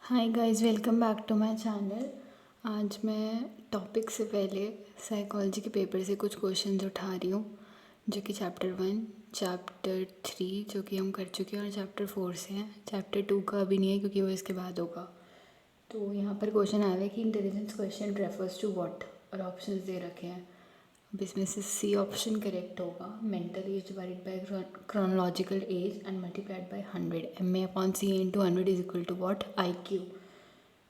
Hi guys, welcome back to my channel. आज मैं topic से पहले साइकोलॉजी के पेपर से कुछ क्वेश्चंस उठा रही हूँ, जो कि चैप्टर 1, चैप्टर 3 जो कि हम कर चुके हैं, और चैप्टर 4 से हैं। चैप्टर 2 का अभी नहीं है क्योंकि वो इसके बाद होगा। तो यहाँ पर क्वेश्चन आया है कि intelligence question refers to what, और ऑप्शंस दे रखे हैं। अब इसमें से सी ऑप्शन करेक्ट होगा। Mental age divided by chronological age and multiplied by 100, MA/C into 100 is equal to what, IQ।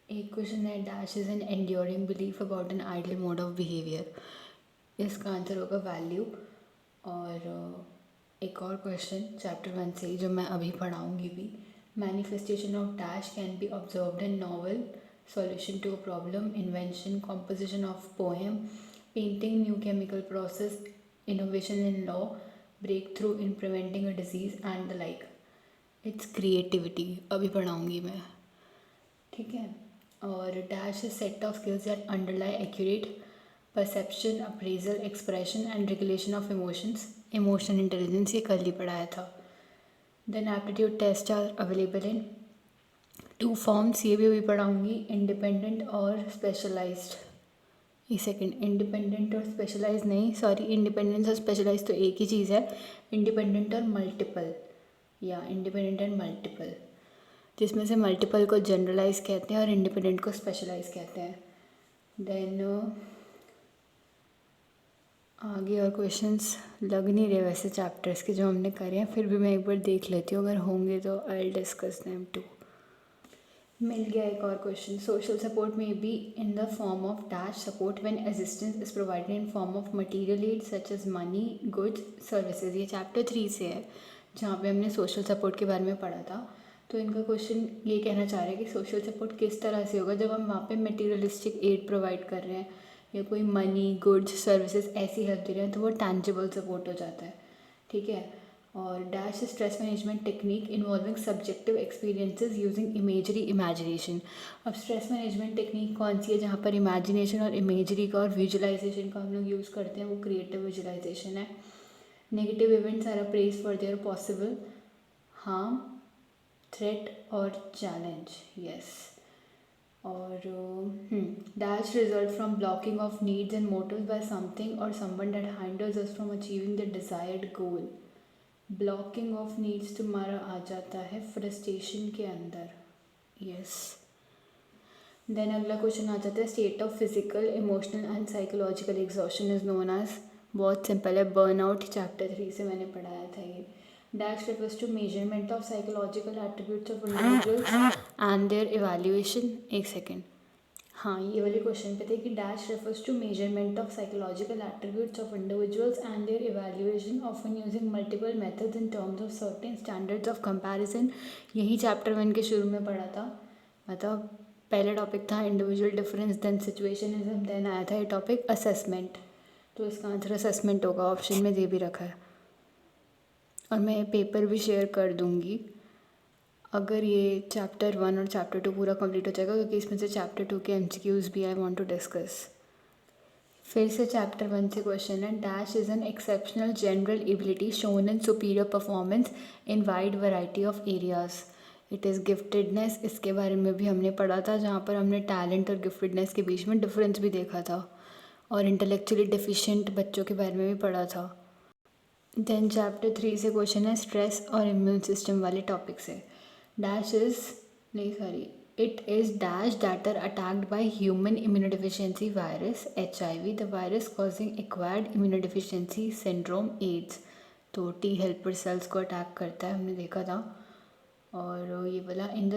एक क्वेश्चन है, dash is an enduring belief about an ideal mode of behaviour. इसका answer होगा value. और एक और question chapter 1 से जो मैं अभी पढ़ाऊँगी भी, manifestation of dash can be observed in novel, solution to a problem, invention, composition of poem, painting, new chemical process, innovation in law, breakthrough in preventing a disease and the like. It's creativity, अभी पढ़ाऊँगी मैं, ठीक है। और dash is set of skills that underlie accurate perception, appraisal, expression and regulation of emotions. Emotional intelligence ये कल ही पढ़ाया था। Then aptitude test are available in 2 forms, ये भी अभी पढ़ाऊँगी, इंडिपेंडेंट और स्पेशलाइज्ड। एक सेकेंड, इंडिपेंडेंट और स्पेशलाइज नहीं, सॉरी, इंडिपेंडेंस और स्पेशलाइज तो एक ही चीज़ है। इंडिपेंडेंट और मल्टीपल, या इंडिपेंडेंट एंड मल्टीपल, जिसमें से मल्टीपल को जनरलाइज कहते हैं और इंडिपेंडेंट को स्पेशलाइज कहते हैं। देन आगे और क्वेश्चंस लग नहीं रहे वैसे चैप्टर्स के जो हमने करे हैं, फिर भी मैं एक बार देख लेती हूँ, अगर होंगे तो I will discuss them too. मिल गया एक और क्वेश्चन, सोशल सपोर्ट में be in the form of dash support when assistance is provided in form of material aid such as money, goods, services. ये चैप्टर 3 से है, जहाँ पे हमने सोशल सपोर्ट के बारे में पढ़ा था। तो इनका क्वेश्चन ये कहना चाह रहा है कि सोशल सपोर्ट किस तरह से होगा जब हम वहाँ पे मटेरियलिस्टिक एड प्रोवाइड कर रहे हैं, या कोई मनी, गुड्स, सर्विसेज ऐसी हेल्प दे रहे हैं, तो वो टैंजिबल सपोर्ट हो जाता है, ठीक है। और dash stress management technique involving subjective experiences using imagery imagination. अब स्ट्रेस मैनेजमेंट टेक्निक कौन सी है जहाँ पर इमेजिनेशन और इमेजरी का और विजुअलाइजेशन का हम लोग यूज़ करते हैं, वो क्रिएटिव विजुअलाइजेशन है। Negative events are appraised for their possible harm, threat or challenge, yes. और dash result from blocking of needs and motives by something or someone that hinders us from achieving the desired goal. Blocking of needs तुम्हारा आ जाता है frustration के अंदर, yes. Then अगला question आ जाता है, state of physical, emotional and psychological exhaustion is known as, बहुत सिंपल है, बर्नआउट। चैप्टर 3 से मैंने पढ़ाया था ये। Dash refers to measurement of psychological attributes of individuals and their evaluation. एक सेकेंड, हाँ, ये वाले क्वेश्चन पे थे कि dash refers to measurement of psychological attributes of individuals and their evaluation often using multiple methods in terms of certain standards of comparison. यही chapter 1 के शुरू में पढ़ा था, मतलब पहला टॉपिक था इंडिविजुअल डिफरेंस, देन सिचुएशनिज्म, देन आया था ये टॉपिक असेसमेंट। तो इसका आंसर असेसमेंट होगा, ऑप्शन में दे भी रखा है, और मैं पेपर भी शेयर कर दूँगी अगर ये चैप्टर 1 और चैप्टर 2 पूरा कंप्लीट हो जाएगा, क्योंकि इसमें से चैप्टर 2 के MCQs भी आई वांट टू डिस्कस। फिर से चैप्टर 1 से क्वेश्चन है, dash is an exceptional general ability shown in superior performance in wide variety of areas. It is giftedness, इसके बारे में भी हमने पढ़ा था, जहाँ पर हमने टैलेंट और गिफ्टेडनेस के बीच में डिफरेंस भी देखा था, और इंटेलेक्चुअली डिफिशिएंट बच्चों के बारे में भी पढ़ा था। देन चैप्टर 3 से क्वेश्चन है स्ट्रेस और इम्यून सिस्टम वाले टॉपिक से। डैश इज, नहीं sorry, it is dash that are attacked by human immunodeficiency virus, HIV, the virus causing acquired immunodeficiency syndrome, AIDS. तो टी हेल्पर सेल्स को attack करता है, हमने देखा था। और ये बोला, in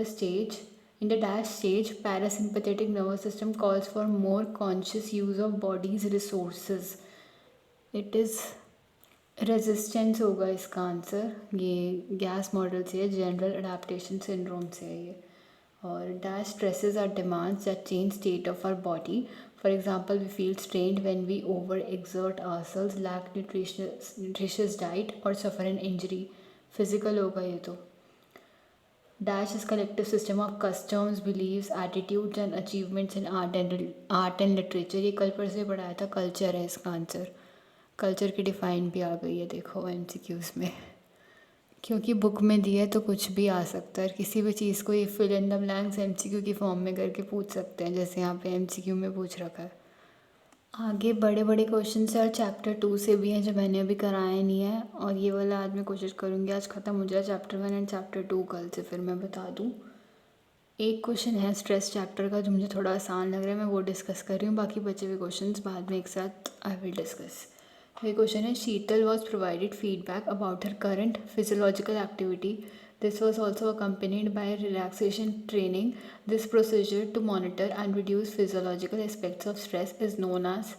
the dash stage parasympathetic nervous system calls for more conscious use of body's resources. It is resistance होगा इसका आंसर, ये गैस मॉडल से है, जनरल अडेप्टेशन सिंड्रोम से है ये। और dash stresses are demands that change state of our body, for example we feel strained when we overexert ourselves, lack nutritious diet और सफर एन इंजरी। फिजिकल होगा ये तो। Dash is collective system of customs, beliefs, attitudes and achievements in art and literature. ये कल पर से पढ़ाया था, कल्चर है इसका आंसर। कल्चर की डिफाइन भी आ गई है, देखो MCQs में। क्योंकि बुक में दिया है तो कुछ भी आ सकता है, और किसी भी चीज़ को ये fill in the blanks MCQ की फॉर्म में करके पूछ सकते हैं, जैसे यहाँ पे MCQ में पूछ रखा है। आगे बड़े बड़े क्वेश्चन है और चैप्टर 2 से भी हैं जो मैंने अभी कराया नहीं है, और ये वाला आज मैं कोशिश करूँगी आज ख़त्म हो जाए चैप्टर 1 एंड चैप्टर 2 कल से, फिर मैं बता दूँ। एक क्वेश्चन है स्ट्रेस चैप्टर का जो मुझे थोड़ा आसान लग रहा है, मैं वो डिस्कस कर रही हूँ, बाकी बचे हुए क्वेश्चंस बाद में एक साथ आई विल डिस्कस। ये क्वेश्चन है, Sheetal was provided feedback about her current physiological activity. This was also accompanied by relaxation training. This procedure to monitor and reduce physiological aspects of stress is known as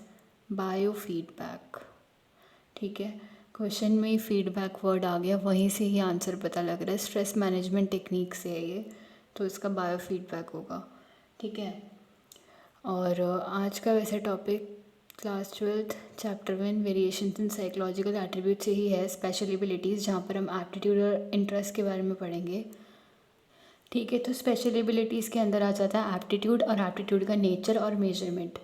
biofeedback. ठीक है, question में ही feedback word आ गया, वहीं से ही answer पता लग रहा है, स्ट्रेस मैनेजमेंट टेक्निक से है ये, तो इसका बायो फीडबैक होगा. ठीक है, और आज का वैसे topic class 12 chapter 1 variations in psychological attribute से ही है, स्पेशल एबिलिटीज़, जहाँ पर हम एप्टीट्यूड और इंटरेस्ट के बारे में पढ़ेंगे. ठीक है, तो स्पेशल एबिलिटीज़ के अंदर आ जाता है एप्टीट्यूड, और एप्टीट्यूड का नेचर और मेजरमेंट.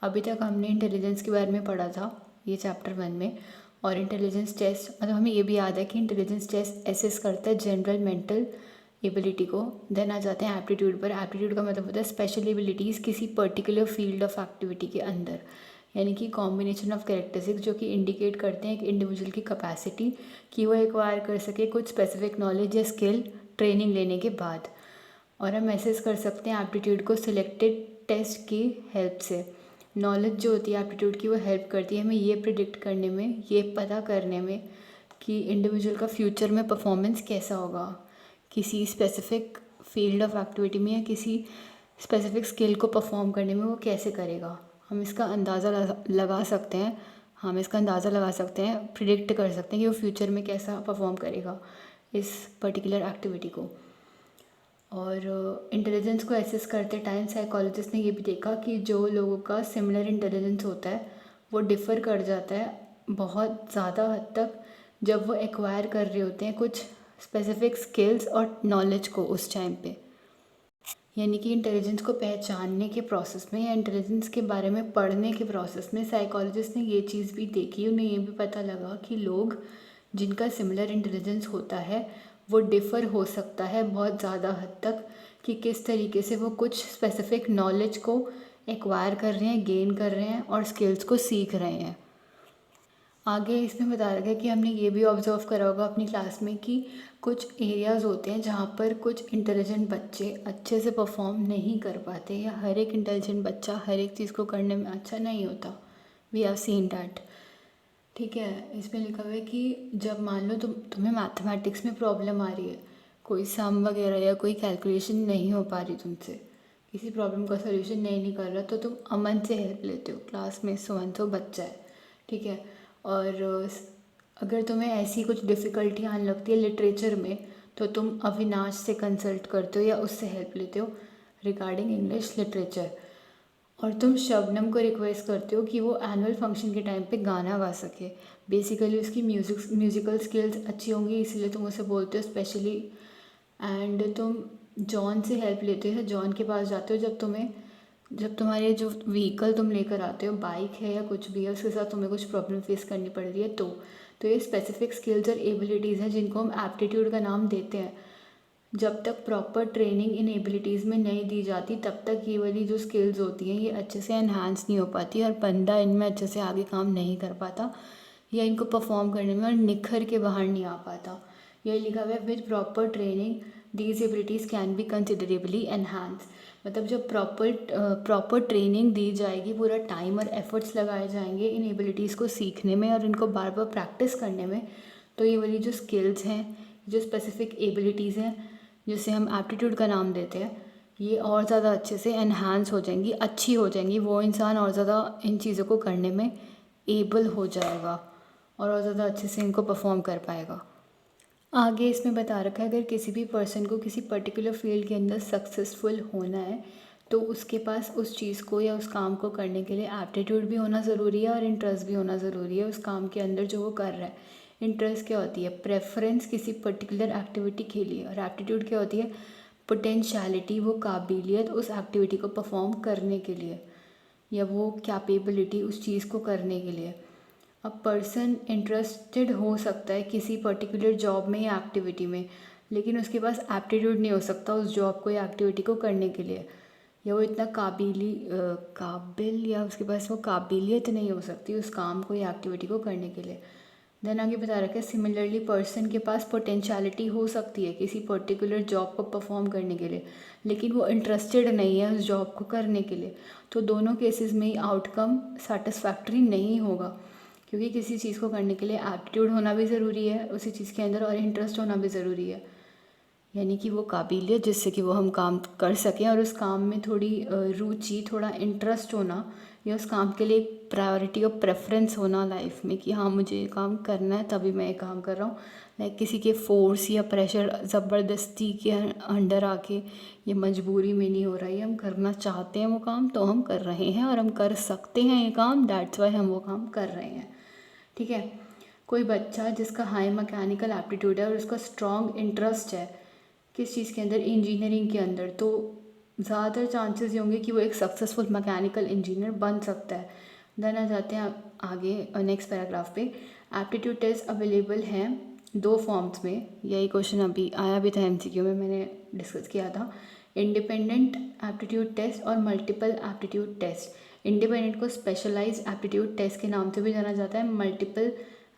अभी तक हमने इंटेलिजेंस के बारे में पढ़ा था ये चैप्टर 1 में, और इंटेलिजेंस टेस्ट मतलब हमें ये भी याद है कि इंटेलिजेंस टेस्ट एसेस करता है जनरल मेंटल एबिलिटी को. देन आ जाते हैं एप्टीट्यूड पर. एप्टीट्यूड का मतलब होता है स्पेशल एबिलिटीज़ किसी पर्टिकुलर फील्ड ऑफ एक्टिविटी के अंदर, यानी कि कॉम्बिनेशन ऑफ कैरेक्टरिस्टिक्स जो कि इंडिकेट करते हैं एक इंडिविजुअल की कैपेसिटी कि वो एक्वायर कर सके कुछ स्पेसिफिक नॉलेज या स्किल ट्रेनिंग लेने के बाद. और हम एसेस कर सकते हैं एप्टीट्यूड को सिलेक्टेड टेस्ट की हेल्प से. नॉलेज जो होती है एप्टीट्यूड की वो हेल्प करती है हमें ये प्रिडिक्ट करने में, ये पता करने में कि इंडिविजुअल का फ्यूचर में परफॉर्मेंस कैसा होगा किसी स्पेसिफिक फील्ड ऑफ एक्टिविटी में, या किसी स्पेसिफिक स्किल को परफॉर्म करने में वो कैसे करेगा. हम इसका अंदाज़ा लगा सकते हैं, प्रिडिक्ट कर सकते हैं कि वो फ्यूचर में कैसा परफॉर्म करेगा इस पर्टिकुलर एक्टिविटी को. और इंटेलिजेंस को एसेस करते टाइम साइकोलॉजिस्ट ने ये भी देखा कि जो लोगों का सिमिलर इंटेलिजेंस होता है वो डिफ़र कर जाता है बहुत ज़्यादा हद तक जब वो एक्वायर कर रहे होते हैं कुछ स्पेसिफिक स्किल्स और नॉलेज को उस टाइम पे. यानी कि इंटेलिजेंस को पहचानने के प्रोसेस में या इंटेलिजेंस के बारे में पढ़ने के प्रोसेस में साइकोलॉजिस्ट ने ये चीज़ भी देखी, उन्हें ये भी पता लगा कि लोग जिनका सिमिलर इंटेलिजेंस होता है वो डिफ़र हो सकता है बहुत ज़्यादा हद तक कि किस तरीके से वो कुछ स्पेसिफिक नॉलेज को एक्वायर कर रहे हैं, गेन कर रहे हैं और स्किल्स को सीख रहे हैं. आगे इसमें बता रखा है कि हमने ये भी ऑब्ज़र्व करा होगा अपनी क्लास में कि कुछ एरियाज़ होते हैं जहाँ पर कुछ इंटेलिजेंट बच्चे अच्छे से परफॉर्म नहीं कर पाते, या हर एक इंटेलिजेंट बच्चा हर एक चीज़ को करने में अच्छा नहीं होता. We have seen that. ठीक है, इसमें लिखा हुआ है कि जब मान लो तुम्हें मैथमेटिक्स में प्रॉब्लम आ रही है, कोई सम वगैरह या कोई कैलकुलेशन नहीं हो पा रही तुमसे, किसी प्रॉब्लम का सोल्यूशन नहीं निकल रहा, तो तुम अमन से हेल्प लेते हो. क्लास में सो बच्चा है, ठीक है, और अगर तुम्हें ऐसी कुछ डिफ़िकल्टी आने लगती है लिटरेचर में तो तुम अविनाश से कंसल्ट करते हो या उससे हेल्प लेते हो रिगार्डिंग इंग्लिश लिटरेचर. और तुम शबनम को रिक्वेस्ट करते हो कि वो एनुअल फंक्शन के टाइम पे गाना गा सके. बेसिकली उसकी म्यूज़िकल स्किल्स अच्छी होंगी, इसीलिए तुम उसे बोलते हो स्पेशली. एंड तुम जॉन से हेल्प लेते हो, जॉन के पास जाते हो जब तुम्हारे जो व्हीकल तुम लेकर आते हो, बाइक है या कुछ भी है, उसके साथ तुम्हें कुछ प्रॉब्लम फेस करनी पड़ रही है. तो ये स्पेसिफिक स्किल्स और एबिलिटीज़ हैं जिनको हम एप्टीट्यूड का नाम देते हैं. जब तक प्रॉपर ट्रेनिंग इन एबिलिटीज़ में नहीं दी जाती तब तक ये वाली जो स्किल्स होती हैं ये अच्छे से एनहांस नहीं हो पाती, और बंदा इनमें अच्छे से आगे काम नहीं कर पाता या इनको परफॉर्म करने में और निखर के बाहर नहीं आ पाता. ये लिखा हुआ है with proper training these abilities can be considerably enhance. मतलब जब प्रॉपर ट्रेनिंग दी जाएगी, पूरा टाइम और एफर्ट्स लगाए जाएंगे इन एबिलिटीज़ को सीखने में और इनको बार बार प्रैक्टिस करने में, तो ये वाली जो स्किल्स हैं, जो स्पेसिफिक एबिलिटीज़ हैं जिसे हम एप्टीट्यूड का नाम देते हैं, ये और ज़्यादा अच्छे से एनहांस हो जाएंगी, अच्छी हो जाएंगी. वो इंसान और ज़्यादा इन चीज़ों को करने में एबल हो जाएगा और ज़्यादा अच्छे से इनको परफॉर्म कर पाएगा. आगे इसमें बता रखा है अगर किसी भी पर्सन को किसी पर्टिकुलर फील्ड के अंदर सक्सेसफुल होना है तो उसके पास उस चीज़ को या उस काम को करने के लिए एप्टीट्यूड भी होना ज़रूरी है और इंटरेस्ट भी होना ज़रूरी है उस काम के अंदर जो वो कर रहा है. इंटरेस्ट क्या होती है? प्रेफरेंस किसी पर्टिकुलर एक्टिविटी के लिए, और एप्टीट्यूड क्या होती है? पोटेंशियलिटी, वो काबिलियत उस एक्टिविटी को परफॉर्म करने के लिए, या वो कैपेबिलिटी उस चीज़ को करने के लिए. अ पर्सन इंटरेस्टेड हो सकता है किसी पर्टिकुलर जॉब में या एक्टिविटी में, लेकिन उसके पास एप्टीट्यूड नहीं हो सकता उस जॉब को या एक्टिविटी को करने के लिए, या वो इतना काबिल या उसके पास वो काबिलियत नहीं हो सकती उस काम को या एक्टिविटी को करने के लिए। देन आगे बता रखा है सिमिलरली पर्सन के पास पोटेंशियलिटी हो सकती है किसी पर्टिकुलर जॉब को परफॉर्म करने के लिए, लेकिन वो इंटरेस्टेड नहीं है उस जॉब को करने के लिए, तो दोनों केसेस में ही आउटकम सेटिस्फैक्ट्री नहीं होगा, क्योंकि किसी चीज़ को करने के लिए एप्टीट्यूड होना भी ज़रूरी है उसी चीज़ के अंदर और इंटरेस्ट होना भी ज़रूरी है, यानी कि वो काबिलियत जिससे कि वो हम काम कर सकें और उस काम में थोड़ी रुचि, थोड़ा इंटरेस्ट होना, या उस काम के लिए एक प्रायोरिटी और प्रेफरेंस होना लाइफ में कि हाँ मुझे ये काम करना है तभी मैं ये काम कर रहा हूँ। लाइक किसी के फोर्स या प्रेशर ज़बरदस्ती के अंडर आके ये मजबूरी में नहीं हो रहा है, हम करना चाहते हैं वो काम तो हम कर रहे हैं और हम कर सकते हैं ये काम, दैट्स वाई हम वो काम कर रहे हैं। ठीक है, कोई बच्चा जिसका हाई मैकेनिकल एप्टीट्यूड है और उसका स्ट्रॉन्ग इंटरेस्ट है किस चीज़ के अंदर, इंजीनियरिंग के अंदर, तो ज़्यादातर चांसेस ये होंगे कि वो एक सक्सेसफुल मैकेनिकल इंजीनियर बन सकता है। देन आ जाते हैं आगे नेक्स्ट पैराग्राफ पे। एप्टीट्यूड टेस्ट अवेलेबल हैं 2 फॉर्म्स में, यही क्वेश्चन अभी आया भी था एमसीक्यू में, मैंने डिस्कस किया था। इंडिपेंडेंट एप्टीट्यूड टेस्ट और मल्टीपल एप्टीट्यूड टेस्ट। इंडिपेंडेंट को स्पेशलाइज्ड एप्टीट्यूड टेस्ट के नाम से भी जाना जाता है, मल्टीपल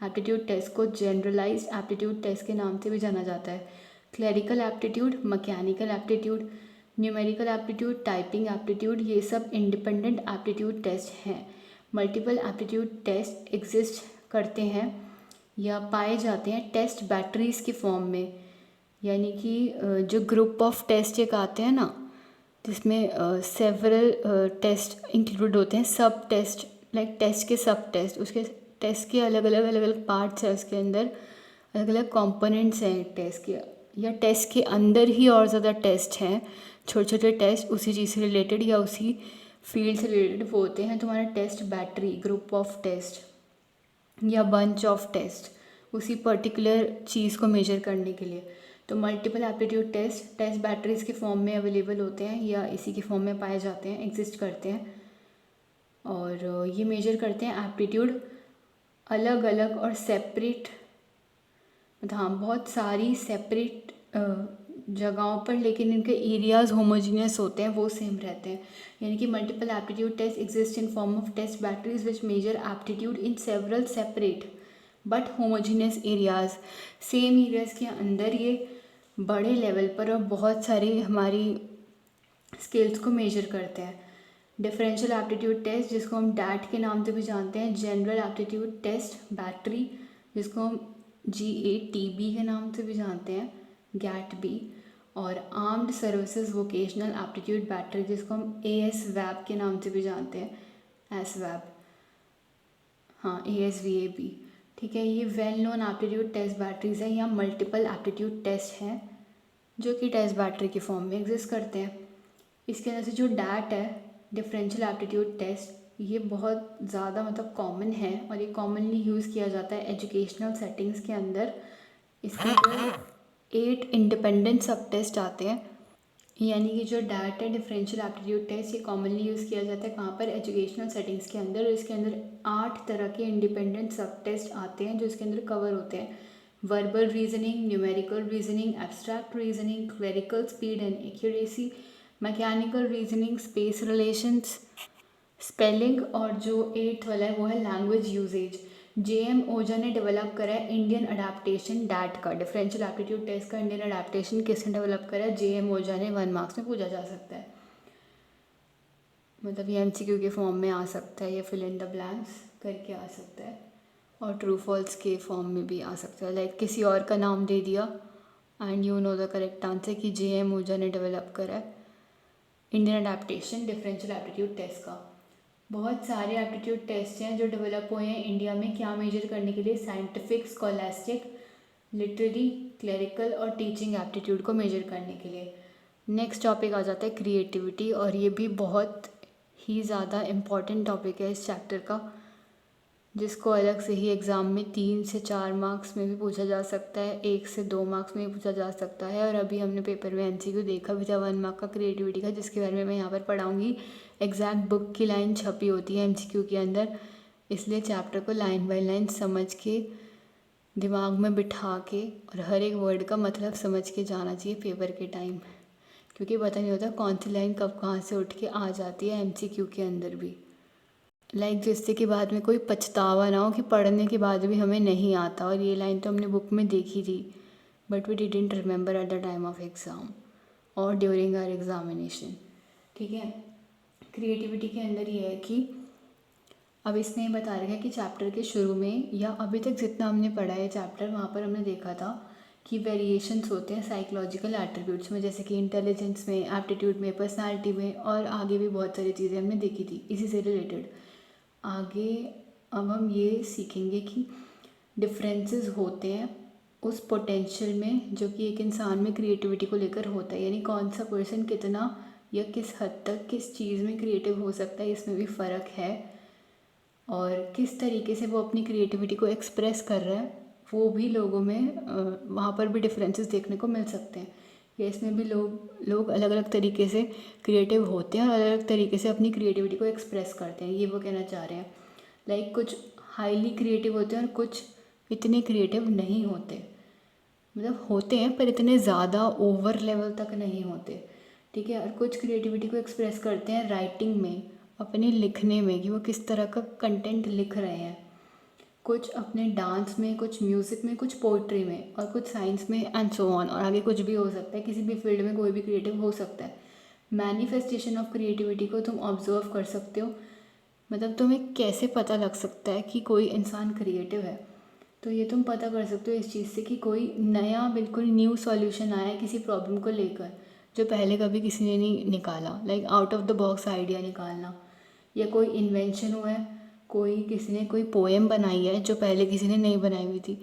एप्टीट्यूड टेस्ट को जनरलाइज्ड एप्टीट्यूड टेस्ट के नाम से भी जाना जाता है। Clerical aptitude, mechanical aptitude, numerical aptitude, typing aptitude, ये सब इंडिपेंडेंट एप्टीट्यूड टेस्ट हैं। मल्टीपल एप्टीट्यूड टेस्ट एग्जिस्ट करते हैं या पाए जाते हैं टेस्ट बैटरीज के फॉर्म में, यानी कि जो ग्रुप ऑफ टेस्ट एक आते हैं ना जिसमें सेवरल टेस्ट इंक्लूड होते हैं, सब टेस्ट, लाइक टेस्ट के सब टेस्ट, उसके टेस्ट के अलग अलग पार्ट्स हैं, उसके अंदर अलग अलग कंपोनेंट्स हैं टेस्ट के, या टेस्ट के अंदर ही और ज़्यादा टेस्ट हैं, छोटे छोटे टेस्ट उसी चीज़ से रिलेटेड या उसी फील्ड से रिलेटेड वो होते हैं तुम्हारा test battery, group of test या बंच ऑफ टेस्ट उसी पर्टिकुलर चीज़ को मेजर करने के लिए। तो multiple aptitude test test batteries के फॉर्म में अवेलेबल होते हैं या इसी के फॉर्म में पाए जाते हैं, एग्जिस्ट करते हैं, और ये मेजर करते हैं एप्टीट्यूड अलग अलग और सेपरेट, मतलब हाँ बहुत सारी सेपरेट जगहों पर, लेकिन इनके एरियाज़ होमोजीनियस होते हैं, वो सेम रहते हैं। यानी कि multiple aptitude test exist in form of test batteries which measure aptitude in several separate but homogeneous areas. Same areas के अंदर ये बड़े लेवल पर और बहुत सारी हमारी स्किल्स को मेजर करते हैं। डिफरेंशियल एप्टीट्यूड टेस्ट जिसको हम डैट के नाम से भी जानते हैं, जनरल एप्टीट्यूड टेस्ट बैटरी जिसको हम GATB के नाम से भी जानते हैं, GATB, और armed services vocational aptitude battery जिसको हम ASVAB के नाम से भी जानते हैं, ASVAB, हाँ ASVAB। ठीक है, ये well known aptitude test batteries हैं या मल्टीपल एप्टीट्यूड टेस्ट हैं जो कि टेस्ट बैटरी के फॉर्म में एग्जिस्ट करते हैं। इसके अंदर से जो डैट है, डिफरेंशियल एप्टीट्यूड टेस्ट, ये बहुत ज़्यादा मतलब कॉमन है और ये कॉमनली यूज़ किया जाता है एजुकेशनल सेटिंग्स के अंदर। इसके अंदर 8 इंडिपेंडेंट सब टेस्ट आते हैं, यानी कि जो डैट है डिफरेंशियल एप्टीट्यूड टेस्ट ये कॉमनली यूज़ किया जाता है कहाँ पर, एजुकेशनल सेटिंग्स के अंदर। इसके अंदर 8 तरह के इंडिपेंडेंट सब टेस्ट आते हैं जो इसके अंदर कवर होते हैं। Verbal reasoning, numerical reasoning, abstract reasoning, clerical speed and accuracy, mechanical reasoning, space relations, spelling, और जो 8th वाला है वो है लैंग्वेज यूजेज। JM ओझा ने डेवलप करा है इंडियन अडेप्टेशन डैट का, डिफरेंशियल एप्टीट्यूड टेस्ट का इंडियन अडेप्टेशन किसने डेवलप करा है, JM ओझा ने। 1 मार्क्स में पूछा जा सकता है, मतलब ये MCQ के फॉर्म में आ सकता है, या फिल इन द ब्लैंक्स करके आ सकता है, और ट्रू फॉल्स के फॉर्म में भी आ सकता है, लाइक किसी और का नाम दे दिया and you know the correct answer कि JM ओझा ने डेवलप करा है Indian adaptation differential aptitude test का। बहुत सारे एप्टीट्यूड टेस्ट हैं जो डेवलप हुए हैं इंडिया में, क्या मेजर करने के लिए, साइंटिफिक, स्कॉलास्टिक, लिटरेरी, क्लरिकल और टीचिंग एप्टीट्यूड को मेजर करने के लिए। नेक्स्ट टॉपिक आ जाता है क्रिएटिविटी, और ये भी बहुत ही ज़्यादा इम्पॉर्टेंट टॉपिक है इस चैप्टर का, जिसको अलग से ही एग्ज़ाम में 3 से 4 मार्क्स में भी पूछा जा सकता है, 1 से 2 मार्क्स में भी पूछा जा सकता है। और अभी हमने पेपर में MCQ देखा भी था 1 मार्क का क्रिएटिविटी का, जिसके बारे में मैं यहाँ पर पढ़ाऊँगी। एग्जैक्ट बुक की लाइन छपी होती है MCQ के अंदर, इसलिए चैप्टर को लाइन बाय लाइन समझ के दिमाग में बिठा के और हर एक वर्ड का मतलब समझ के जाना चाहिए पेपर के टाइम, क्योंकि पता नहीं होता कौन सी लाइन कब कहाँ से उठ के आ जाती है एमसीक्यू के अंदर भी। जिससे कि बाद में कोई पछतावा ना हो कि पढ़ने के बाद भी हमें नहीं आता, और ये लाइन तो हमने बुक में देखी थी but we didn't remember at the time of exam और ड्यूरिंग आवर एग्ज़ामिनेशन। ठीक है, क्रिएटिविटी के अंदर ये है कि अब इसमें ये बता रखा है कि चैप्टर के शुरू में या अभी तक जितना हमने पढ़ा है चैप्टर, वहाँ पर हमने देखा था कि वेरिएशंस होते हैं साइकोलॉजिकल एट्रीब्यूट्स में, जैसे कि इंटेलिजेंस में, एप्टीट्यूड में, पर्सनालिटी में, और आगे भी बहुत सारी चीज़ें हमने देखी थी इसी से रिलेटेड। आगे अब हम ये सीखेंगे कि डिफरेंसेस होते हैं उस पोटेंशियल में जो कि एक इंसान में क्रिएटिविटी को लेकर होता है, यानी कौन सा पर्सन कितना या किस हद तक किस चीज़ में क्रिएटिव हो सकता है, इसमें भी फ़र्क है। और किस तरीके से वो अपनी क्रिएटिविटी को एक्सप्रेस कर रहा है, वो भी लोगों में वहाँ पर भी डिफरेंसेस देखने को मिल सकते हैं, या इसमें भी लोग अलग अलग तरीके से क्रिएटिव होते हैं और अलग अलग तरीके से अपनी क्रिएटिविटी को एक्सप्रेस करते हैं, ये वो कहना चाह रहे हैं। कुछ हाईली क्रिएटिव होते हैं और कुछ इतने क्रिएटिव नहीं होते, मतलब होते हैं पर इतने ज़्यादा ओवर लेवल तक नहीं होते। ठीक है, और कुछ क्रिएटिविटी को एक्सप्रेस करते हैं राइटिंग में, अपने लिखने में, कि वो किस तरह का कंटेंट लिख रहे हैं, कुछ अपने डांस में, कुछ म्यूज़िक में, कुछ पोइट्री में, और कुछ साइंस में, एंड सो ऑन, और आगे कुछ भी हो सकता है, किसी भी फील्ड में कोई भी क्रिएटिव हो सकता है। मैनिफेस्टेशन ऑफ क्रिएटिविटी को तुम ऑब्जर्व कर सकते हो, मतलब तुम्हें कैसे पता लग सकता है कि कोई इंसान क्रिएटिव है, तो ये तुम पता कर सकते हो इस चीज़ से कि कोई नया बिल्कुल न्यू सॉल्यूशन आया है किसी प्रॉब्लम को लेकर जो पहले कभी किसी ने नहीं निकाला, out of the box idea निकालना, या कोई इन्वेंशन हुआ है, किसी ने कोई पोएम बनाई है जो पहले किसी ने नहीं बनाई हुई थी।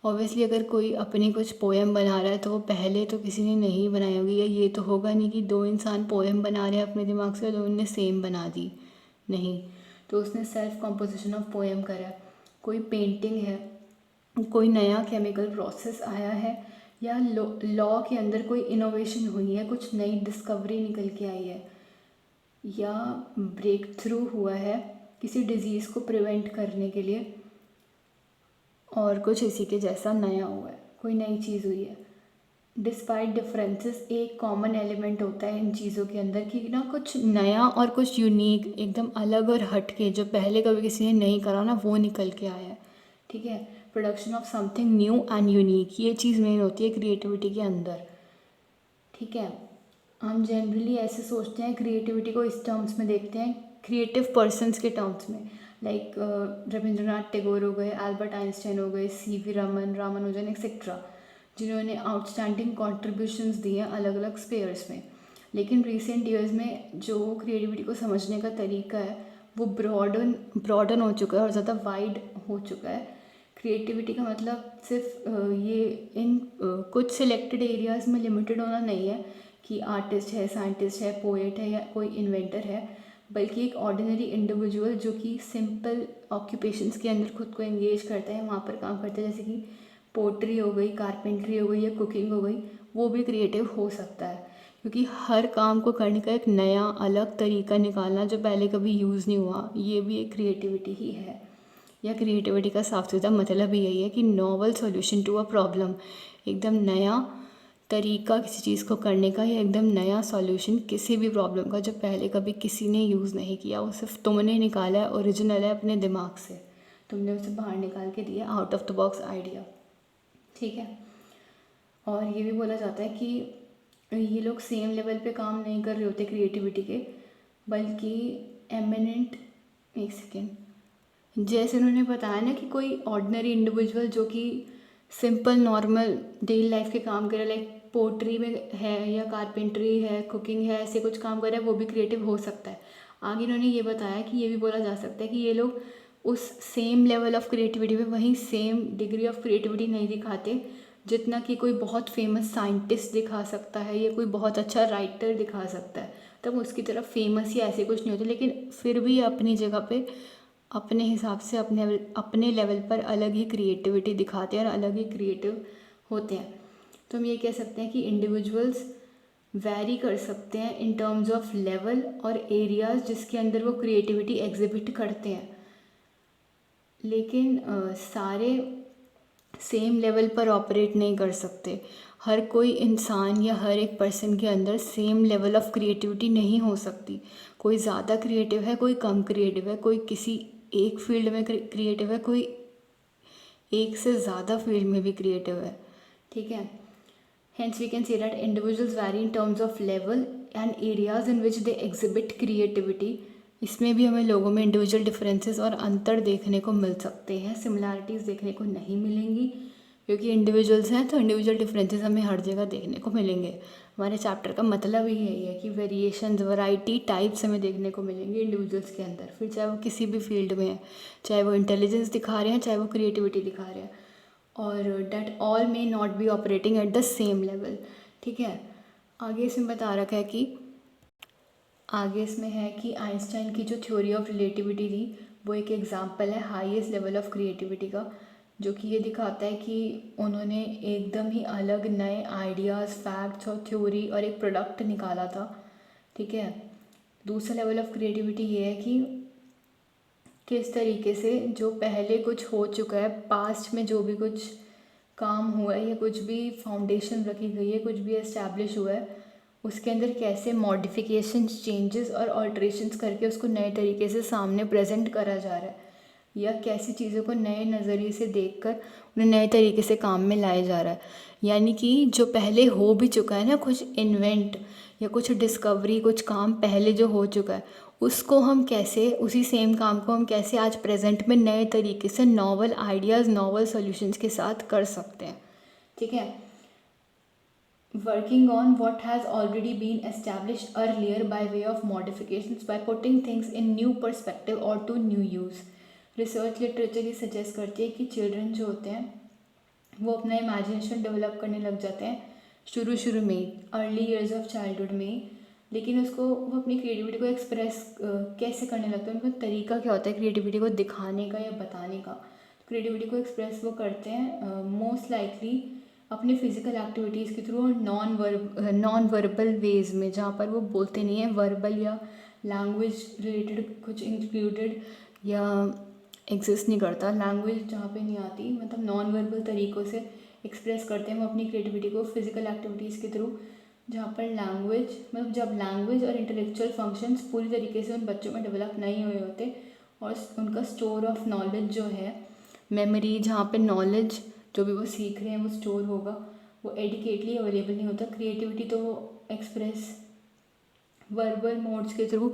ऑब्वियसली अगर कोई अपनी कुछ पोएम बना रहा है तो वो पहले तो किसी ने नहीं बनाई होगी, या ये तो होगा नहीं कि दो इंसान पोएम बना रहे हैं अपने दिमाग से और दोनों ने सेम बना दी, नहीं, तो उसने सेल्फ कॉम्पोजिशन ऑफ पोएम करा। कोई पेंटिंग है, कोई नया केमिकल प्रोसेस आया है, या लॉ के अंदर कोई इनोवेशन हुई है, कुछ नई डिस्कवरी निकल के आई है, या ब्रेक थ्रू हुआ है किसी डिज़ीज़ को प्रिवेंट करने के लिए, और कुछ इसी के जैसा नया हुआ है, कोई नई चीज़ हुई है। डिस्पाइट डिफरेंसेस एक कॉमन एलिमेंट होता है इन चीज़ों के अंदर कि ना कुछ नया और कुछ यूनिक, एकदम अलग और हटके, जो पहले कभी किसी ने नहीं करा ना, वो निकल के आया है। ठीक है, production of something new and unique, ये चीज़ मेन होती है क्रिएटिविटी के अंदर। ठीक है, हम जनरली ऐसे सोचते हैं, क्रिएटिविटी को इस टर्म्स में देखते हैं, क्रिएटिव पर्सन्स के टर्म्स में, रविंद्रनाथ टैगोर हो गए, एल्बर्ट आइंस्टाइन हो गए, सीवी रमन, रामानुजन एक्सेट्रा, जिन्होंने आउटस्टैंडिंग कॉन्ट्रीब्यूशंस दिए हैं अलग अलग स्पेयर्स में। लेकिन रिसेंट ईयर्स में जो क्रिएटिविटी को समझने का तरीका है वो ब्रॉडन हो चुका है और ज़्यादा वाइड हो चुका है। क्रिएटिविटी का मतलब सिर्फ ये इन कुछ सिलेक्टेड एरियाज़ में लिमिटेड होना नहीं है कि आर्टिस्ट है, साइंटिस्ट है, पोएट है, या कोई इन्वेंटर है, बल्कि एक ऑर्डिनरी इंडिविजुअल जो कि सिंपल ऑक्यूपेशंस के अंदर खुद को एंगेज करता है, वहाँ पर काम करता है, जैसे कि पोट्री हो गई, कारपेंट्री हो गई, या कुकिंग हो गई, वो भी क्रिएटिव हो सकता है, क्योंकि हर काम को करने का एक नया अलग तरीका निकालना जो पहले कभी यूज़ नहीं हुआ, ये भी एक क्रिएटिविटी ही है। या क्रिएटिविटी का साफ सुथरा मतलब ही यही है कि novel solution to a problem, एकदम नया तरीका किसी चीज़ को करने का, या एकदम नया सॉल्यूशन किसी भी प्रॉब्लम का जो पहले कभी किसी ने यूज़ नहीं किया, वो सिर्फ तुमने निकाला है, ओरिजिनल है अपने दिमाग से, तुमने उसे बाहर निकाल के दिया, out of the box idea. ठीक है, और ये भी बोला जाता है कि ये लोग सेम लेवल पे काम नहीं कर रहे होते क्रिएटिविटी के, बल्कि एमिनेंट, एक सेकेंड, जैसे उन्होंने बताया ना कि कोई ऑर्डिनरी इंडिविजुअल जो कि सिंपल नॉर्मल डेली लाइफ के काम करे, पोट्री में है, या कारपेंट्री है, कुकिंग है, ऐसे कुछ काम कर रहा है, वो भी क्रिएटिव हो सकता है। आगे इन्होंने ये बताया कि ये भी बोला जा सकता है कि ये लोग उस सेम लेवल ऑफ क्रिएटिविटी में वहीं सेम डिग्री ऑफ क्रिएटिविटी नहीं दिखाते जितना कि कोई बहुत फेमस साइंटिस्ट दिखा सकता है, या कोई बहुत अच्छा राइटर दिखा सकता है, तब उसकी तरफ फेमस या ऐसे कुछ नहीं होते, लेकिन फिर भी अपनी जगह पे अपने हिसाब से अपने लेवल पर अलग ही क्रिएटिविटी दिखाते हैं और अलग ही क्रिएटिव होते हैं। तो हम ये कह सकते हैं कि इंडिविजुअल्स वैरी कर सकते हैं इन टर्म्स ऑफ लेवल और एरियाज़ जिसके अंदर वो क्रिएटिविटी एग्जिबिट करते हैं। लेकिन सारे सेम लेवल पर ऑपरेट नहीं कर सकते। हर कोई इंसान या हर एक पर्सन के अंदर सेम लेवल ऑफ क्रिएटिविटी नहीं हो सकती। कोई ज़्यादा क्रिएटिव है, कोई कम क्रिएटिव है, कोई किसी एक फील्ड में क्रिएटिव है, कोई एक से ज़्यादा फील्ड में भी क्रिएटिव है। ठीक है, hence we can say that individuals vary in terms of level and areas in which they exhibit creativity। इसमें भी हमें लोगों में इंडिविजुअल डिफरेंसेस और अंतर देखने को मिल सकते हैं, सिमिलैरिटीज़ देखने को नहीं मिलेंगी, क्योंकि इंडिविजुअल्स हैं तो इंडिविजुअल डिफरेंसेस हमें हर जगह देखने को मिलेंगे। हमारे चैप्टर का मतलब ही यही है कि वेरिएशंस, वैरायटी, टाइप्स हमें देखने को मिलेंगे इंडिविजुअल्स के अंदर, फिर चाहे वो किसी भी फील्ड में है, चाहे वो इंटेलिजेंस दिखा रहे हैं, चाहे वो क्रिएटिविटी दिखा रहे हैं, और that all may not be operating at the same level. ठीक है, आगे इसमें बता रखा है कि आगे इसमें है कि आइंस्टाइन की जो थ्योरी ऑफ रिलेटिविटी थी वो एक एग्जांपल है हाईएस्ट लेवल ऑफ क्रिएटिविटी का, जो कि ये दिखाता है कि उन्होंने एकदम ही अलग नए आइडियाज़, फैक्ट्स और थ्योरी और एक प्रोडक्ट निकाला था। ठीक है, दूसरा लेवल ऑफ क्रिएटिविटी ये है कि किस तरीके से जो पहले कुछ हो चुका है, पास्ट में जो भी कुछ काम हुआ है या कुछ भी फाउंडेशन रखी गई है, कुछ भी एस्टैब्लिश हुआ है, उसके अंदर कैसे मॉडिफिकेशंस, चेंजेस और ऑल्ट्रेशंस करके उसको नए तरीके से सामने प्रेजेंट करा जा रहा है, या कैसी चीज़ों को नए नज़रिए से देखकर उन्हें नए तरीके से काम में लाया जा रहा है। यानी कि जो पहले हो भी चुका है ना, कुछ इन्वेंट या कुछ डिस्कवरी, कुछ काम पहले जो हो चुका है, उसको हम कैसे, उसी सेम काम को हम कैसे आज प्रेजेंट में नए तरीके से नॉवल आइडियाज़, नॉवल सॉल्यूशंस के साथ कर सकते हैं। ठीक है, working on what has already been established earlier by way of modifications, by putting things in new perspective or to new use। Research literature ये सजेस्ट करती है कि चिल्ड्रन जो होते हैं वो अपना इमेजिनेशन डेवलप करने लग जाते हैं शुरू में, अर्ली ईयर्स ऑफ चाइल्डहुड में, लेकिन उसको वो अपनी क्रिएटिविटी को एक्सप्रेस कैसे करने लगते हैं, उनका तरीका क्या होता है क्रिएटिविटी को दिखाने का या बताने का। क्रिएटिविटी को एक्सप्रेस वो करते हैं मोस्ट लाइकली अपने फिजिकल एक्टिविटीज़ के थ्रू और नॉन वर्बल वेज में, जहाँ पर वो बोलते नहीं हैं, वर्बल या लैंग्वेज रिलेटेड कुछ इंक्लूडेड या एग्जिस्ट नहीं करता, लैंग्वेज जहाँ पे नहीं आती, मतलब नॉन वर्बल तरीक़ों से एक्सप्रेस करते हैं वो अपनी क्रिएटिविटी को फिजिकल एक्टिविटीज़ के थ्रू, जहाँ पर लैंग्वेज, मतलब जब लैंग्वेज और इंटेलेक्चुअल फंक्शंस पूरी तरीके से उन बच्चों में डेवलप नहीं हुए होते, और उनका स्टोर ऑफ नॉलेज जो है, मेमोरी, जहाँ पे नॉलेज जो भी वो सीख रहे हैं वो स्टोर होगा, वो एडिकेटली अवेलेबल नहीं होता। क्रिएटिविटी तो वो एक्सप्रेस वर्बल मोड्स के थ्रू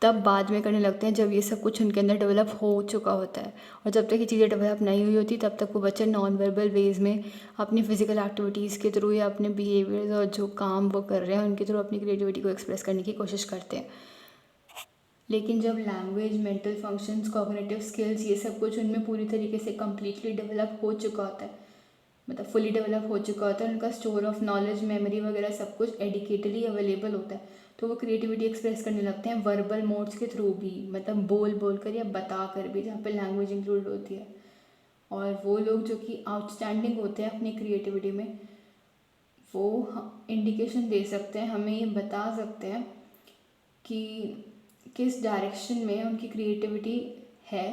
तब बाद में करने लगते हैं जब ये सब कुछ उनके अंदर डेवलप हो चुका होता है, और जब तक ये चीज़ें डेवलप नहीं हुई होती तब तक वो बच्चे नॉन वर्बल वेज में अपनी फिजिकल एक्टिविटीज़ के थ्रू या अपने बिहेवियर्स और जो काम वो कर रहे हैं उनके थ्रू अपनी क्रिएटिविटी को एक्सप्रेस करने की कोशिश करते हैं। लेकिन जब language, mental functions, cognitive skills, ये सब कुछ उनमें पूरी तरीके से कम्प्लीटली डेवलप हो चुका होता है, मतलब फुली डेवलप हो चुका होता है, उनका स्टोर ऑफ नॉलेज, मेमोरी वगैरह सब कुछ एडिकेटली अवेलेबल होता है, तो वो क्रिएटिविटी एक्सप्रेस करने लगते हैं वर्बल मोड्स के थ्रू भी, मतलब बोल कर या बता कर भी, जहाँ पे लैंग्वेज इंक्लूड होती है। और वो लोग जो कि आउटस्टैंडिंग होते हैं अपनी क्रिएटिविटी में, वो इंडिकेशन दे सकते हैं, हमें ये बता सकते हैं कि किस डायरेक्शन में उनकी क्रिएटिविटी है,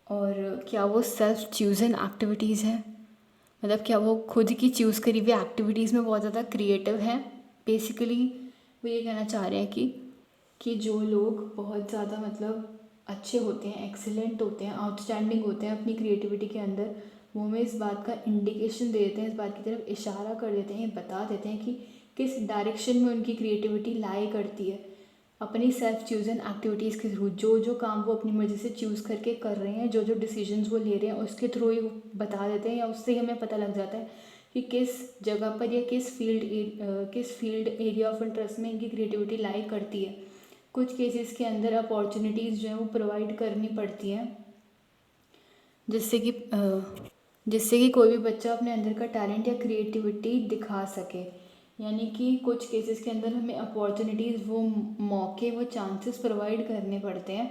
और क्या वो सेल्फ चूजन एक्टिविटीज़ हैं, मतलब क्या वो खुद की चूज़ करी हुई एक्टिविटीज़ में बहुत ज़्यादा क्रिएटिव हैं। बेसिकली वो ये कहना चाह रहे हैं कि जो लोग बहुत ज़्यादा मतलब अच्छे होते हैं, एक्सीलेंट होते हैं, आउटस्टैंडिंग होते हैं अपनी क्रिएटिविटी के अंदर, वो हमें इस बात का इंडिकेशन दे देते हैं, इस बात की तरफ इशारा कर देते हैं, बता देते हैं कि किस डायरेक्शन में उनकी क्रिएटिविटी लाई करती है अपनी सेल्फ चूजन एक्टिविटीज़ के थ्रू। जो जो काम वो अपनी मर्ज़ी से चूज़ करके कर रहे हैं, जो जो डिसीजंस वो ले रहे हैं, उसके थ्रू ही बता देते हैं, या उससे ही हमें पता लग जाता है कि किस जगह पर या किस फील्ड एरिया ऑफ इंटरेस्ट में इनकी क्रिएटिविटी लाई करती है। कुछ केसेस के अंदर अपॉर्चुनिटीज़ जो है वो प्रोवाइड करनी पड़ती हैं, जिससे कि कोई भी बच्चा अपने अंदर का टैलेंट या क्रिएटिविटी दिखा सके। यानी कि कुछ केसेस के अंदर हमें अपॉर्चुनिटीज़, वो मौके, वो चांसेस प्रोवाइड करने पड़ते हैं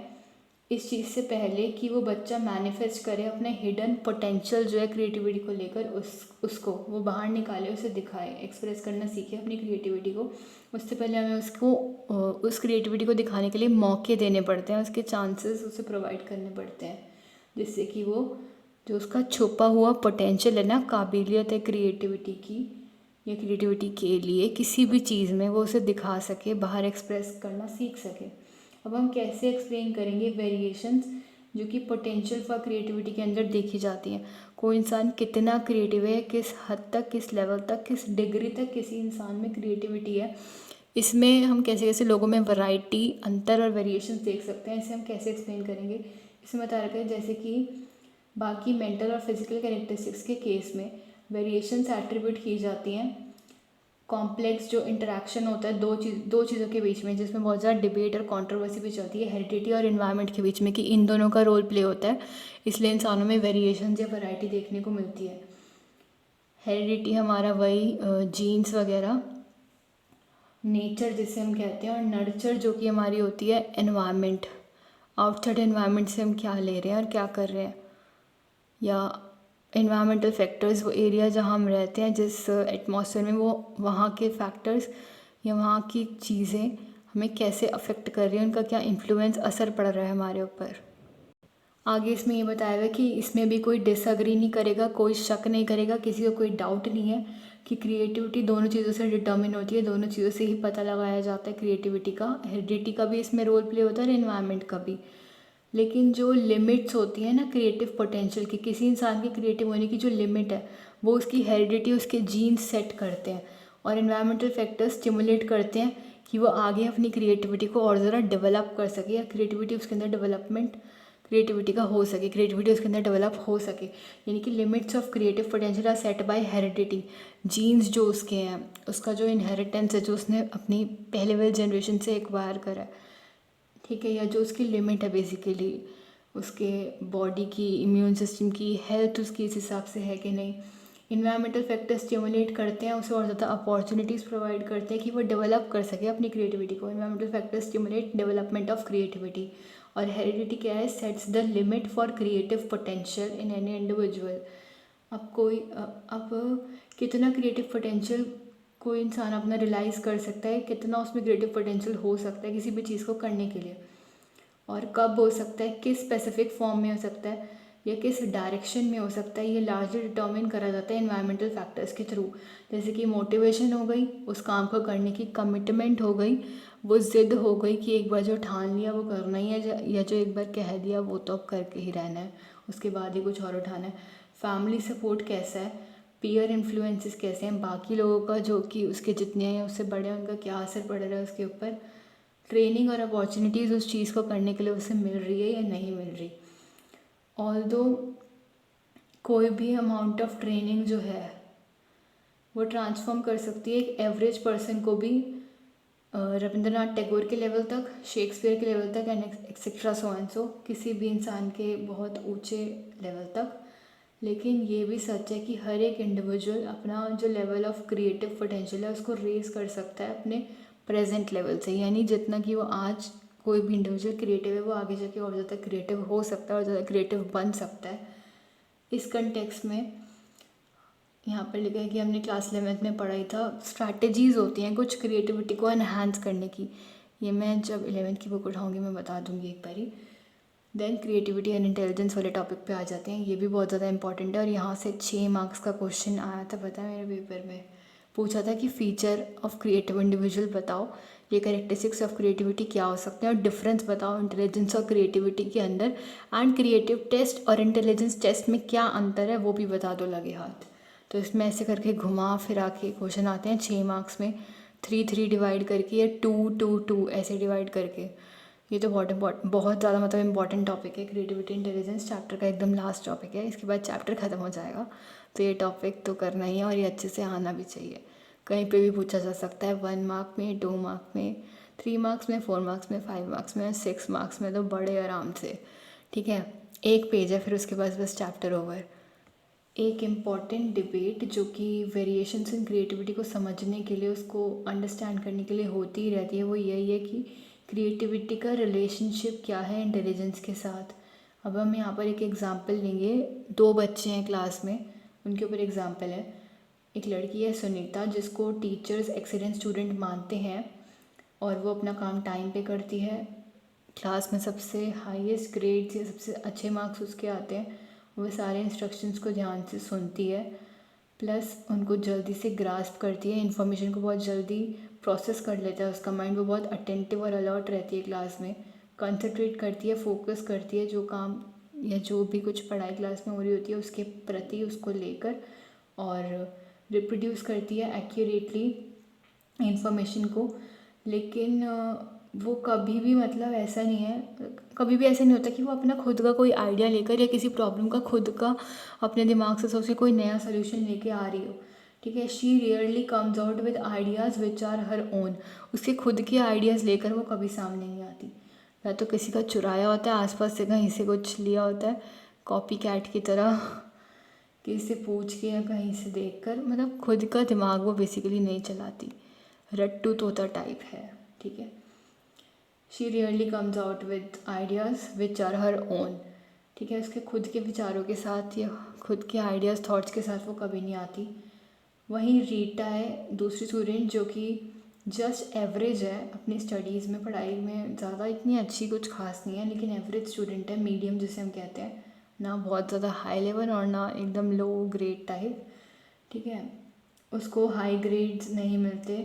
इस चीज़ से पहले कि वो बच्चा मैनिफेस्ट करे अपने हिडन पोटेंशियल जो है क्रिएटिविटी को लेकर, उसको वो बाहर निकाले, उसे दिखाए, एक्सप्रेस करना सीखे अपनी क्रिएटिविटी को। उससे पहले हमें उसको उस क्रिएटिविटी को दिखाने के लिए मौके देने पड़ते हैं, उसके चांसेस उसे प्रोवाइड करने पड़ते हैं। जिससे कि वो जो उसका छुपा हुआ पोटेंशियल है ना, काबिलियत है क्रिएटिविटी की या क्रिएटिविटी के लिए किसी भी चीज़ में, वो उसे दिखा सके, बाहर एक्सप्रेस करना सीख सके। अब हम कैसे एक्सप्लेन करेंगे वेरिएशंस जो कि पोटेंशियल फॉर क्रिएटिविटी के अंदर देखी जाती हैं। कोई इंसान कितना क्रिएटिव है, किस हद तक, किस लेवल तक, किस डिग्री तक किसी इंसान में क्रिएटिविटी है, इसमें हम कैसे कैसे लोगों में वैरायटी, अंतर और वेरिएशंस देख सकते हैं। इसे हम कैसे एक्सप्लेन करेंगे, इसमें बता रखा है जैसे कि बाकी मेंटल और फिजिकल कैरेक्टरिस्टिक्स के केस में वेरिएशंस एट्रीब्यूट की जाती हैं कॉम्प्लेक्स जो इंटरेक्शन होता है दो चीज़ों के बीच में, जिसमें बहुत ज़्यादा डिबेट और कंट्रोवर्सी भी चलती है हेरिडिटी और इन्वायरमेंट के बीच में, कि इन दोनों का रोल प्ले होता है, इसलिए इंसानों में वेरिएशन या वैरायटी देखने को मिलती है। हेरिडिटी हमारा वही जीन्स वगैरह, नेचर जिसे हम कहते हैं, और नर्चर जो कि हमारी होती है एनवायरनमेंट, आउटसाइड एनवायरनमेंट से हम क्या ले रहे हैं और क्या कर रहे हैं, या एनवायरमेंटल फैक्टर्स, वो एरिया जहाँ हम रहते हैं, जिस एटमॉस्फेयर में, वो वहाँ के फैक्टर्स या वहाँ की चीज़ें हमें कैसे अफेक्ट कर रही हैं, उनका क्या इन्फ्लुएंस, असर पड़ रहा है हमारे ऊपर। आगे इसमें ये बताया हुआ है कि इसमें भी कोई डिसअग्री नहीं करेगा, कोई शक नहीं करेगा, किसी को कोई डाउट नहीं है कि क्रिएटिविटी दोनों चीज़ों से डिटर्मिन होती है, दोनों चीज़ों से ही पता लगाया जाता है क्रिएटिविटी का। हेरिडिटी का भी इसमें रोल प्ले होता है और एनवायरनमेंट का भी। लेकिन जो लिमिट्स होती हैं ना क्रिएटिव पोटेंशियल की, किसी इंसान के क्रिएटिव होने की जो लिमिट है, वो उसकी हेरिडिटी, उसके जीन्स सेट करते हैं, और एनवायरमेंटल फैक्टर्स स्टिमुलेट करते हैं कि वो आगे अपनी क्रिएटिविटी को और ज़रा डेवलप कर सके, या क्रिएटिविटी उसके अंदर डेवलपमेंट क्रिएटिविटी का हो सके, क्रिएटिविटी उसके अंदर डेवलप हो सके। यानी कि limits of creative potential are set by heredity, genes जो उसके हैं, उसका जो इनहेरिटेंस है, जो उसने अपनी पहले वाले जनरेशन से एक्वायर करा है, ठीक है, या जो उसकी लिमिट है बेसिकली, उसके बॉडी की, इम्यून सिस्टम की, हेल्थ उसकी इस हिसाब से है कि नहीं। इन्वायरमेंटल फैक्टर स्टिमुलेट करते हैं उसे और ज़्यादा अपॉर्चुनिटीज़ प्रोवाइड करते हैं कि वो डेवलप कर सके अपनी क्रिएटिविटी को। Environmental factor stimulate development of creativity. और हेरिडिटी क्या है, sets the limit for creative potential in any individual. अब कितना क्रिएटिव पोटेंशियल कोई इंसान अपना रियलाइज़ कर सकता है, कितना उसमें क्रिएटिव पोटेंशियल हो सकता है किसी भी चीज़ को करने के लिए, और कब हो सकता है, किस स्पेसिफिक फॉर्म में हो सकता है, या किस डायरेक्शन में हो सकता है, ये लार्जली डिटर्मिन करा जाता है एनवायरमेंटल फैक्टर्स के थ्रू। जैसे कि मोटिवेशन हो गई, उस काम को करने की कमिटमेंट हो गई, वो ज़िद हो गई कि एक बार जो ठान लिया वो करना ही है, या जो एक बार कह दिया वो तो अब करके ही रहना है, उसके बाद ही कुछ और उठाना है। फैमिली सपोर्ट कैसा है, पीयर इन्फ्लुएंसेस कैसे हैं, बाकी लोगों का जो कि उसके जितने हैं उससे बड़े हैं उनका क्या असर पड़ रहा है उसके ऊपर, ट्रेनिंग और अपॉर्चुनिटीज़ उस चीज़ को करने के लिए उसे मिल रही है या नहीं मिल रही। ऑल्दो कोई भी अमाउंट ऑफ ट्रेनिंग जो है वो ट्रांसफॉर्म कर सकती है एक एवरेज पर्सन को भी रविंद्रनाथ टैगोर के लेवल तक, शेक्सपियर के लेवल तक, and etcetera so and so, किसी भी इंसान के बहुत ऊंचे लेवल तक। लेकिन ये भी सच है कि हर एक इंडिविजुअल अपना जो लेवल ऑफ क्रिएटिव पोटेंशियल है उसको रेज कर सकता है अपने प्रेजेंट लेवल से, यानी जितना कि वो आज कोई भी इंडिविजुअल क्रिएटिव है वो आगे जाके और ज़्यादा क्रिएटिव हो सकता है और ज़्यादा क्रिएटिव बन सकता है। इस कंटेक्स्ट में यहाँ पर लिखा है कि हमने क्लास 11th में पढ़ाई था, स्ट्रैटेजीज़ होती हैं कुछ क्रिएटिविटी को एनहांस करने की। ये मैं जब 11th की बुक उठाऊँगी मैं बता दूँगी एक बारी। देन क्रिएटिविटी एंड इंटेलिजेंस वाले टॉपिक पे आ जाते हैं, ये भी बहुत ज़्यादा इंपॉर्टेंट है, और यहाँ से 6 मार्क्स का क्वेश्चन आया था, पता है मेरे पेपर में पूछा था कि फीचर ऑफ क्रिएटिव इंडिविजुअल बताओ, ये कैरेक्टरिस्टिक्स ऑफ क्रिएटिविटी क्या हो सकते हैं, और डिफरेंस बताओ इंटेलिजेंस और क्रिएटिविटी के अंदर, एंड क्रिएटिव टेस्ट और इंटेलिजेंस टेस्ट में क्या अंतर है वो भी बता दो लगे हाथ। तो इसमें ऐसे करके घुमा फिरा के क्वेश्चन आते हैं 6 मार्क्स में, 3 डिवाइड करके या 2 ऐसे डिवाइड करके। ये तो बहुत ज़्यादा मतलब इंपॉर्टेंट टॉपिक है, क्रिएटिविटी इंटेलिजेंस चैप्टर का एकदम लास्ट टॉपिक है, इसके बाद चैप्टर ख़त्म हो जाएगा, तो ये टॉपिक तो करना ही है और ये अच्छे से आना भी चाहिए। कहीं पे भी पूछा जा सकता है, 1 मार्क में, 2 मार्क में, 3 मार्क्स में, 4 मार्क्स में, 5 मार्क्स में, 6 मार्क्स में, तो बड़े आराम से, ठीक है। एक पेज है, फिर उसके बाद बस चैप्टर ओवर। एक इम्पॉर्टेंट डिबेट जो कि वेरिएशंस इन क्रिएटिविटी को समझने के लिए, उसको अंडरस्टैंड करने के लिए होती ही रहती है, वो यही है कि क्रिएटिविटी का रिलेशनशिप क्या है इंटेलिजेंस के साथ। अब हम यहाँ पर एक एग्ज़ाम्पल लेंगे, 2 बच्चे हैं क्लास में, उनके ऊपर एग्ज़ाम्पल है। एक लड़की है सुनीता, जिसको टीचर्स एक्सीलेंट स्टूडेंट मानते हैं और वो अपना काम टाइम पे करती है, क्लास में सबसे हाईएस्ट ग्रेड्स या सबसे अच्छे मार्क्स उसके आते हैं, वो सारे इंस्ट्रक्शंस को ध्यान से सुनती है, प्लस उनको जल्दी से ग्रास्प करती है, इन्फॉर्मेशन को बहुत जल्दी प्रोसेस कर लेता है उसका माइंड, वो बहुत अटेंटिव और अलर्ट रहती है क्लास में, कंसंट्रेट करती है, फोकस करती है जो काम या जो भी कुछ पढ़ाई क्लास में हो रही होती है उसके प्रति उसको लेकर, और रिप्रोड्यूस करती है एक्यूरेटली इंफॉर्मेशन को। लेकिन वो कभी भी मतलब ऐसा नहीं है, कभी भी ऐसा नहीं होता कि वो अपना खुद का कोई आइडिया लेकर या किसी प्रॉब्लम का खुद का अपने दिमाग से सोच के कोई नया सोल्यूशन लेके आ रही हो, ठीक है। She rarely comes out with ideas which are her own, उसके खुद के आइडियाज़ लेकर वो कभी सामने नहीं आती, या तो किसी का चुराया होता है, आसपास से कहीं से कुछ लिया होता है कॉपी कैट की तरह, किसी से पूछ के या कहीं से देखकर, मतलब खुद का दिमाग वो बेसिकली नहीं चलाती, रट्टू तोता टाइप है, ठीक है। She rarely comes out with ideas which are her own, ठीक है। उसके खुद के विचारों के साथ या खुद के आइडियाज़ थॉट्स के साथ वो कभी नहीं आती। वहीं रीटा है दूसरी स्टूडेंट जो कि जस्ट एवरेज है अपनी स्टडीज़ में, पढ़ाई में ज़्यादा इतनी अच्छी कुछ खास नहीं है, लेकिन एवरेज स्टूडेंट है, मीडियम जिसे हम कहते हैं, ना बहुत ज़्यादा हाई लेवल और ना एकदम लो ग्रेड टाइप, ठीक है। उसको हाई ग्रेड्स नहीं मिलते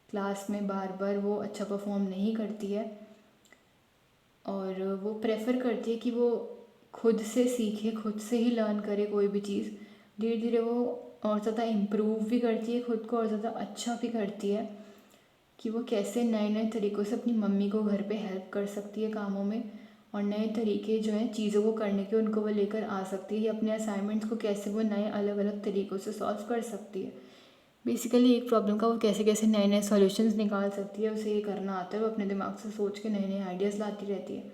क्लास में, बार बार वो अच्छा परफॉर्म नहीं करती है, और वो प्रेफर करती है कि वो खुद से सीखे, खुद से ही लर्न करे कोई भी चीज़। धीरे धीरे वो और ज़्यादा इम्प्रूव भी करती है खुद को, और ज़्यादा अच्छा भी करती है कि वो कैसे नए नए तरीक़ों से अपनी मम्मी को घर पे हेल्प कर सकती है कामों में, और नए तरीके जो हैं चीज़ों को करने के उनको वो लेकर आ सकती है, या अपने असाइनमेंट्स को कैसे वो नए अलग अलग तरीक़ों से सॉल्व कर सकती है। बेसिकली एक प्रॉब्लम का वो कैसे कैसे नए नए सॉल्यूशंस निकाल सकती है, उसे ये करना आता है, वो अपने दिमाग से सोच के नए नए आइडियाज़ लाती रहती है।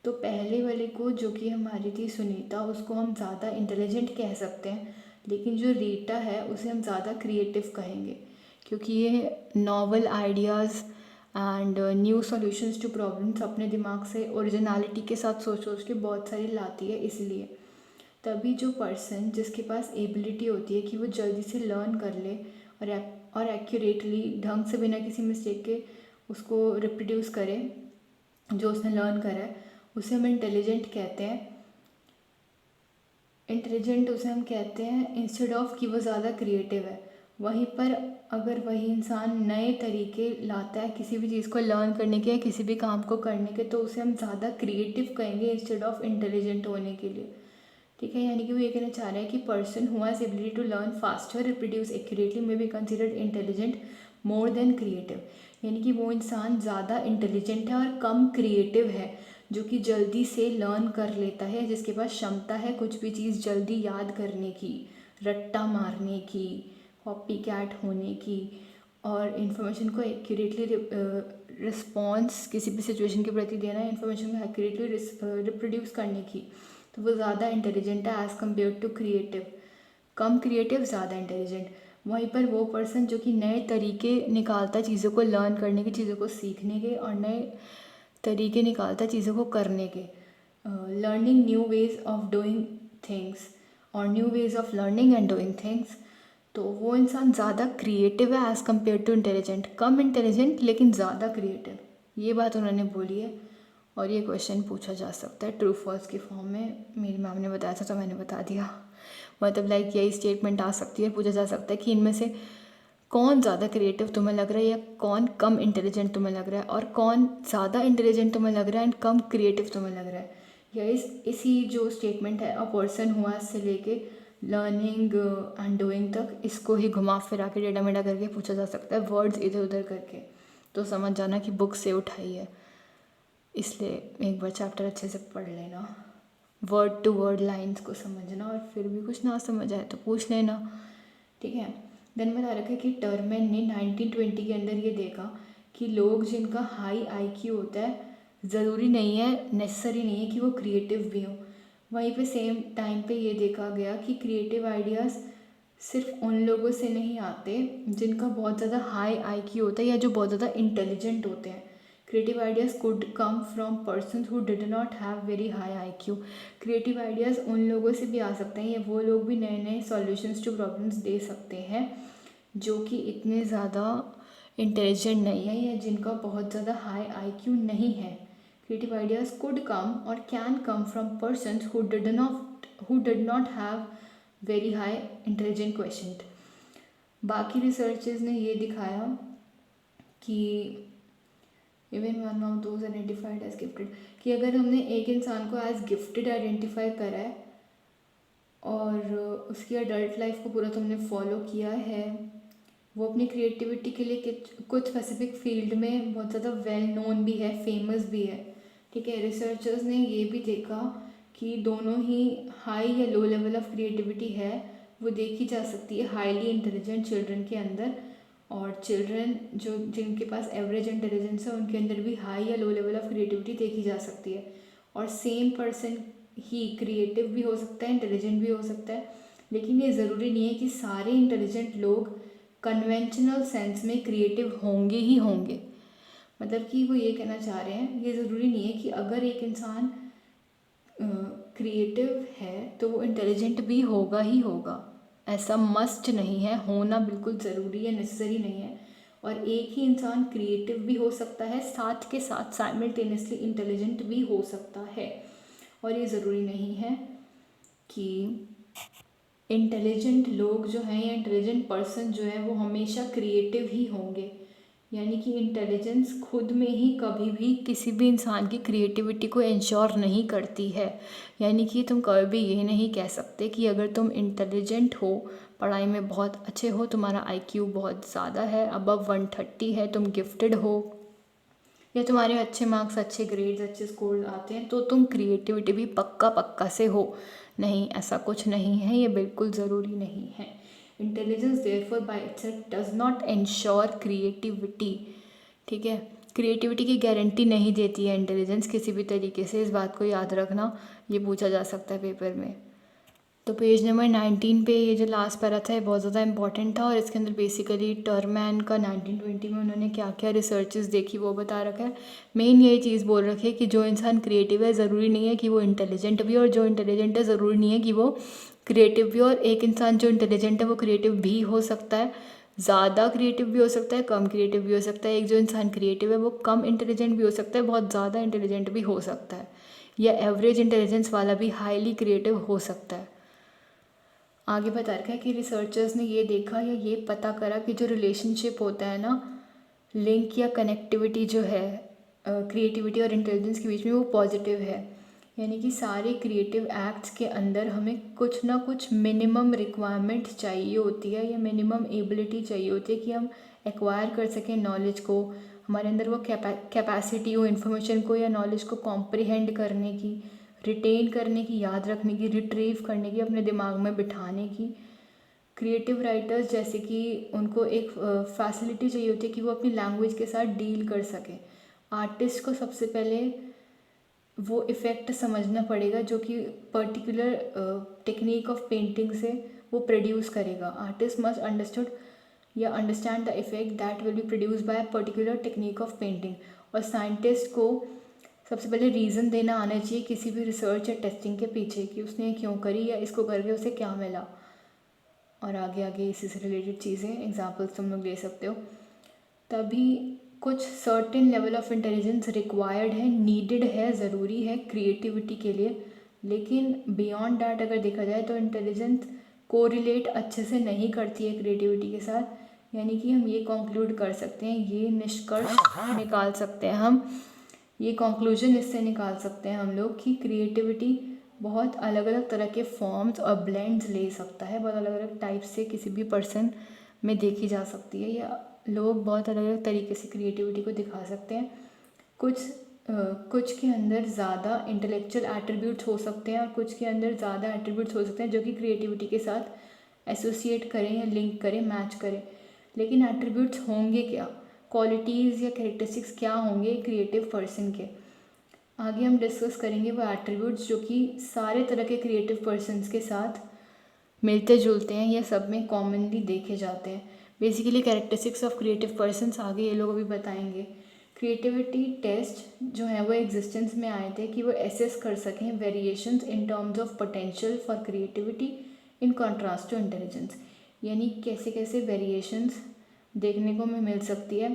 तो पहले वाले को जो कि हमारी थी सुनीता, उसको हम ज़्यादा इंटेलिजेंट कह सकते हैं, लेकिन जो रीटा है उसे हम ज़्यादा क्रिएटिव कहेंगे, क्योंकि ये novel ideas and new solutions to problems अपने दिमाग से ओरिजिनलिटी के साथ सोच सोच के बहुत सारी लाती है। इसलिए तभी जो पर्सन जिसके पास एबिलिटी होती है कि वो जल्दी से लर्न कर ले और एक्यूरेटली ढंग से बिना किसी मिस्टेक के उसको रिप्रोड्यूस करे जो उसने लर्न करा है, उसे हम इंटेलिजेंट कहते हैं। इंटेलिजेंट उसे हम कहते हैं इंस्टेड ऑफ कि वो ज़्यादा क्रिएटिव है। वहीं पर अगर वही इंसान नए तरीके लाता है किसी भी चीज़ को लर्न करने के या किसी भी काम को करने के, तो उसे हम ज़्यादा क्रिएटिव कहेंगे इंस्टेड ऑफ इंटेलिजेंट होने के लिए, ठीक है। यानी कि वो ये कहना चाह रहा है कि person who has ability to learn faster, reproduce accurately may be considered intelligent more than creative. यानी कि वो इंसान ज़्यादा इंटेलिजेंट है और कम क्रिएटिव है, जो कि जल्दी से लर्न कर लेता है, जिसके पास क्षमता है कुछ भी चीज़ जल्दी याद करने की, रट्टा मारने की, कॉपी कैट होने की, और इन्फॉर्मेशन को एक्यूरेटली रिस्पॉन्स किसी भी सिचुएशन के प्रति देना, इन्फॉर्मेशन को एक्यूरेटली रिप्रोड्यूस करने की। तो वो ज़्यादा इंटेलिजेंट है एज़ कम्पेयर टू क्रिएटिव। कम क्रिएटिव, ज़्यादा इंटेलिजेंट। वहीं पर वो पर्सन जो कि नए तरीके निकालता है चीज़ों को लर्न करने के, चीज़ों को सीखने के, और नए तरीके निकालता है चीज़ों को करने के, learning new ways of doing things और new ways of learning and doing things, तो वो इंसान ज़्यादा क्रिएटिव है एज़ कम्पेयर टू इंटेलिजेंट। कम इंटेलिजेंट लेकिन ज़्यादा क्रिएटिव, ये बात उन्होंने बोली है। और ये क्वेश्चन पूछा जा सकता है ट्रू फॉल्स के फॉर्म में, मेरी मैम ने बताया था तो मैंने बता दिया। मतलब लाइक यही स्टेटमेंट आ सकती है, पूछा जा सकता है कि इनमें से कौन ज़्यादा क्रिएटिव तुम्हें लग रहा है या कौन कम इंटेलिजेंट तुम्हें लग रहा है, और कौन ज़्यादा इंटेलिजेंट तुम्हें लग रहा है एंड कम क्रिएटिव तुम्हें लग रहा है। या इसी जो स्टेटमेंट है अ पर्सन हुआ से लेके लर्निंग एंड डूइंग तक, इसको ही घुमा फिरा के टेढ़ा मेढ़ा करके पूछा जा सकता है, वर्ड्स इधर उधर करके। तो समझ जाना कि बुक से उठाई है, इसलिए एक बार चैप्टर अच्छे से पढ़ लेना, वर्ड टू वर्ड लाइंस को समझना, और फिर भी कुछ ना समझ आए तो पूछ लेना, ठीक है। देन बता रखा है कि टर्मेन ने 1920 के अंदर ये देखा कि लोग जिनका हाई आईक्यू होता है, ज़रूरी नहीं है, नेसेसरी नहीं है कि वो क्रिएटिव भी हों। वहीं पे सेम टाइम पे ये देखा गया कि क्रिएटिव आइडियाज़ सिर्फ उन लोगों से नहीं आते जिनका बहुत ज़्यादा हाई आईक्यू होता है या जो बहुत ज़्यादा इंटेलिजेंट होते हैं। Creative ideas could come from person who did not have very high IQ. Creative ideas उन लोगों से भी आ सकते हैं, या वो लोग भी नए नए सॉल्यूशंस टू प्रॉब्लम्स दे सकते हैं जो कि इतने ज़्यादा इंटेलिजेंट नहीं है या जिनका बहुत ज़्यादा हाई आईक्यू नहीं है। creative ideas could come or can come from persons who did not have very high intelligent quotient. बाकी रिसर्चेस ने ये दिखाया कि even one of those identified as gifted, कि अगर हमने एक इंसान को एज गिफ्टेड आइडेंटिफाई करा है और उसकी अडल्ट लाइफ को पूरा तुमने फॉलो किया है, वो अपनी क्रिएटिविटी के लिए कुछ स्पेसिफिक फील्ड में बहुत ज़्यादा वेल नोन भी है, फेमस भी है, ठीक है। रिसर्चर्स ने ये भी देखा कि दोनों ही हाई या लो लेवल ऑफ क्रिएटिविटी है वो देखी जा सकती है हाईली इंटेलिजेंट चिल्ड्रन के अंदर, और चिल्ड्रन जो जिनके पास एवरेज इंटेलिजेंस है उनके अंदर भी हाई या लो लेवल ऑफ क्रिएटिविटी देखी जा सकती है। और सेम पर्सन ही क्रिएटिव भी हो सकता है, इंटेलिजेंट भी हो सकता है, लेकिन ये ज़रूरी नहीं है कि सारे इंटेलिजेंट लोग कन्वेंशनल सेंस में क्रिएटिव होंगे ही होंगे। मतलब कि वो ये कहना चाह रहे हैं, ये ज़रूरी नहीं है कि अगर एक इंसान क्रिएटिव है तो वो इंटेलिजेंट भी होगा ही होगा, ऐसा मस्ट नहीं है, होना बिल्कुल ज़रूरी या नेसेसरी नहीं है। और एक ही इंसान क्रिएटिव भी हो सकता है, साथ के साथ साइमल्टेनियसली इंटेलिजेंट भी हो सकता है। और ये ज़रूरी नहीं है कि इंटेलिजेंट लोग जो हैं या इंटेलिजेंट पर्सन जो है वो हमेशा क्रिएटिव ही होंगे। यानी कि इंटेलिजेंस खुद में ही कभी भी किसी भी इंसान की क्रिएटिविटी को इंश्योर नहीं करती है। यानी कि तुम कभी भी ये नहीं कह सकते कि अगर तुम इंटेलिजेंट हो, पढ़ाई में बहुत अच्छे हो, तुम्हारा IQ बहुत ज़्यादा है, अबव 130 है, तुम गिफ्टेड हो, या तुम्हारे अच्छे मार्क्स, अच्छे ग्रेड्स, अच्छे स्कोर आते हैं, तो तुम क्रिएटिविटी भी पक्का से हो। नहीं, ऐसा कुछ नहीं है, ये बिल्कुल ज़रूरी नहीं है। Intelligence therefore by itself does not ensure creativity, ठीक है। क्रिएटिविटी की गारंटी नहीं देती है इंटेलिजेंस किसी भी तरीके से, इस बात को याद रखना, ये पूछा जा सकता है पेपर में। तो पेज नंबर 19 पे ये जो लास्ट पैरा था ये बहुत ज़्यादा इंपॉर्टेंट था, और इसके अंदर बेसिकली टर्मैन का 1920 में उन्होंने क्या क्या रिसर्चेस देखी वो बता रखा है। मेन यही चीज़ बोल रखी है कि जो इंसान क्रिएटिव है ज़रूरी नहीं है कि वो इंटेलिजेंट भी, और जो इंटेलिजेंट है ज़रूरी नहीं है कि वो क्रिएटिव भी। और एक इंसान जो इंटेलिजेंट है वो क्रिएटिव भी हो सकता है, ज़्यादा क्रिएटिव भी हो सकता है, कम क्रिएटिव भी हो सकता है। एक जो इंसान क्रिएटिव है वो कम इंटेलिजेंट भी हो सकता है, बहुत ज़्यादा इंटेलिजेंट भी हो सकता है, या एवरेज इंटेलिजेंस वाला भी हाईली क्रिएटिव हो सकता है। आगे बता रखा है कि रिसर्चर्स ने ये देखा या ये पता करा कि जो रिलेशनशिप होता है ना, लिंक या कनेक्टिविटी जो है क्रिएटिविटी और इंटेलिजेंस के बीच में, वो पॉजिटिव है। यानी कि सारे क्रिएटिव एक्ट्स के अंदर हमें कुछ ना कुछ मिनिमम रिक्वायरमेंट चाहिए होती है, या मिनिमम एबिलिटी चाहिए होती है कि हम एक्वायर कर सकें नॉलेज को, हमारे अंदर वो कैपेसिटी हो इन्फॉर्मेशन को या नॉलेज को कॉम्प्रिहेंड करने की, रिटेन करने की, याद रखने की, रिट्रीव करने की, अपने दिमाग में बिठाने की। क्रिएटिव राइटर्स जैसे कि उनको एक फैसिलिटी चाहिए होती है कि वो अपनी लैंग्वेज के साथ डील कर सकें। आर्टिस्ट को सबसे पहले वो इफ़ेक्ट समझना पड़ेगा जो कि पर्टिकुलर टेक्निक ऑफ पेंटिंग से वो प्रोड्यूस करेगा। Artist must understand the effect that will be produce by a particular technique of painting. और साइंटिस्ट को सबसे पहले रीज़न देना आना चाहिए किसी भी रिसर्च या टेस्टिंग के पीछे कि उसने क्यों करी या इसको करके उसे क्या मिला। और आगे आगे इसी से रिलेटेड चीज़ें एग्जांपल्स तुम लोग ले सकते हो। तभी कुछ certain level of intelligence required है, नीडेड है, ज़रूरी है क्रिएटिविटी के लिए। लेकिन बियॉन्ड डैट अगर देखा जाए तो इंटेलिजेंस कोरिलेट अच्छे से नहीं करती है क्रिएटिविटी के साथ। यानी कि हम ये कंक्लूड कर सकते हैं, ये निष्कर्ष निकाल सकते हैं, हम ये कंक्लूजन इससे निकाल सकते हैं हम लोग कि क्रिएटिविटी बहुत अलग अलग तरह के फॉर्म्स और ब्लेंड्स ले सकता है, बहुत अलग अलग टाइप से किसी भी पर्सन में देखी जा सकती है, या लोग बहुत अलग अलग तरीके से क्रिएटिविटी को दिखा सकते हैं। कुछ के अंदर ज़्यादा इंटेलेक्चुअल एट्रीब्यूट्स हो सकते हैं और कुछ के अंदर ज़्यादा एट्रीब्यूट्स हो सकते हैं जो कि क्रिएटिविटी के साथ एसोसिएट करें या लिंक करें, मैच करें। लेकिन एट्रीब्यूट्स होंगे क्या, क्वालिटीज़ या कैरेक्टरिस्टिक्स क्या होंगे क्रिएटिव पर्सन के, आगे हम डिस्कस करेंगे वो एट्रीब्यूट्स जो कि सारे तरह के क्रिएटिव पर्सन्स के साथ मिलते जुलते हैं या सब में कॉमनली देखे जाते हैं। Basically characteristics of creative persons आगे ये लोग अभी बताएंगे। क्रिएटिविटी टेस्ट जो है वो एग्जिस्टेंस में आए थे कि वो एसेस कर सकें variations in terms of potential for creativity in contrast to intelligence. यानी कैसे कैसे वेरिएशंस देखने को हमें मिल सकती है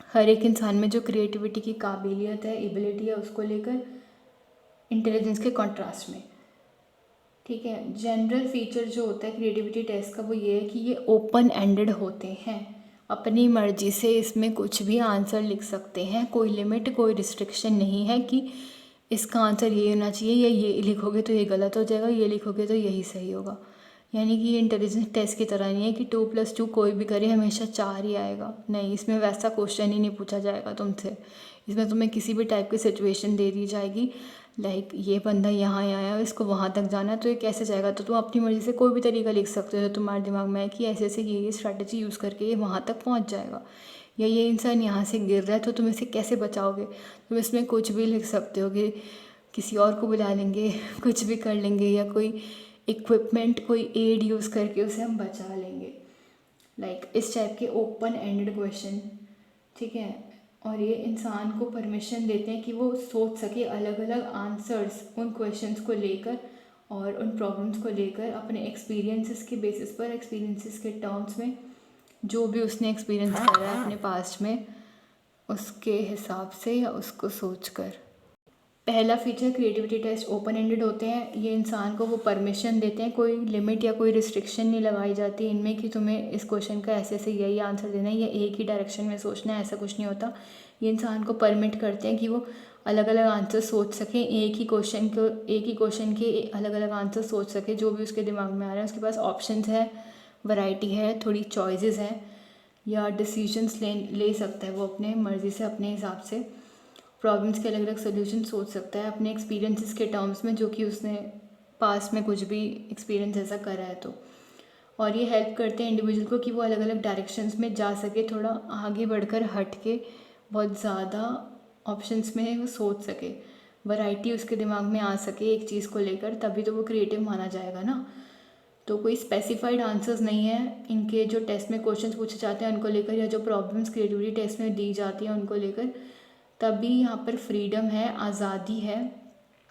हर एक इंसान में जो क्रिएटिविटी की काबिलियत है, एबिलिटी है, उसको लेकर इंटेलिजेंस के कॉन्ट्रास्ट में। ठीक है, जनरल फीचर जो होता है क्रिएटिविटी टेस्ट का वो ये है कि ये ओपन एंडेड होते हैं। अपनी मर्जी से इसमें कुछ भी आंसर लिख सकते हैं, कोई लिमिट, कोई रिस्ट्रिक्शन नहीं है कि इसका आंसर ये होना चाहिए या ये लिखोगे तो ये गलत हो जाएगा, ये लिखोगे तो यही सही होगा। यानी कि ये इंटेलिजेंस टेस्ट की तरह नहीं है कि 2+2 कोई भी करे हमेशा 4 ही आएगा। नहीं, इसमें वैसा क्वेश्चन ही नहीं पूछा जाएगा तुमसे। इसमें तुम्हें किसी भी टाइप की सिचुएशन दे दी जाएगी, लाइक ये बंदा यहाँ आया, इसको वहाँ तक जाना है, तो ये कैसे जाएगा, तो तुम अपनी मर्ज़ी से कोई भी तरीका लिख सकते हो जो तुम्हारे दिमाग में है कि ऐसे ऐसे ये स्ट्रैटेजी यूज़ करके ये वहाँ तक पहुँच जाएगा, या ये इंसान यहाँ से गिर रहा है तो तुम इसे कैसे बचाओगे। तुम इसमें कुछ भी लिख सकते हो कि किसी और को बुला लेंगे, कुछ भी कर लेंगे, या कोई इक्विपमेंट, कोई एड यूज़ करके उसे हम बचा लेंगे। लाइक इस टाइप के ओपन एंडेड क्वेश्चन। ठीक है, और ये इंसान को परमिशन देते हैं कि वो सोच सके अलग अलग आंसर्स उन क्वेश्चंस को लेकर और उन प्रॉब्लम्स को लेकर, अपने एक्सपीरियंसेस के बेसिस पर, एक्सपीरियंसेस के टर्म्स में, जो भी उसने एक्सपीरियंस करा है अपने पास्ट में उसके हिसाब से या उसको सोचकर। पहला feature creativity test open ended होते हैं। ये इंसान को वो परमिशन देते हैं, कोई लिमिट या कोई रिस्ट्रिक्शन नहीं लगाई जाती इनमें कि तुम्हें इस क्वेश्चन का ऐसे ऐसे यही आंसर देना है या एक ही डायरेक्शन में सोचना है, ऐसा कुछ नहीं होता। ये इंसान को परमिट करते हैं कि वो अलग अलग आंसर सोच सकें, एक ही क्वेश्चन के अलग अलग आंसर सोच सके, जो भी उसके दिमाग में आ रहा है। उसके पास ऑप्शंस है, वैरायटी है, थोड़ी चॉइसेस हैं, या डिसीजंस ले सकता है वो अपने मर्ज़ी से, अपने हिसाब से प्रॉब्लम्स के अलग अलग सोल्यूशन सोच सकता है अपने एक्सपीरियंसेस के टर्म्स में, जो कि उसने पास्ट में कुछ भी एक्सपीरियंस ऐसा करा है तो। और ये हेल्प करते हैं इंडिविजुअल को कि वो अलग अलग डायरेक्शंस में जा सके, थोड़ा आगे बढ़कर हट के बहुत ज़्यादा ऑप्शंस में वो सोच सके, वैरायटी उसके दिमाग में आ सके एक चीज़ को लेकर, तभी तो वो क्रिएटिव माना जाएगा ना। तो कोई स्पेसिफाइड आंसर्स नहीं है इनके जो टेस्ट में क्वेश्चंस पूछे जाते हैं उनको लेकर, या जो प्रॉब्लम्स क्रिएटिविटी टेस्ट में दी जाती हैं उनको लेकर। तभी यहाँ पर फ्रीडम है, आज़ादी है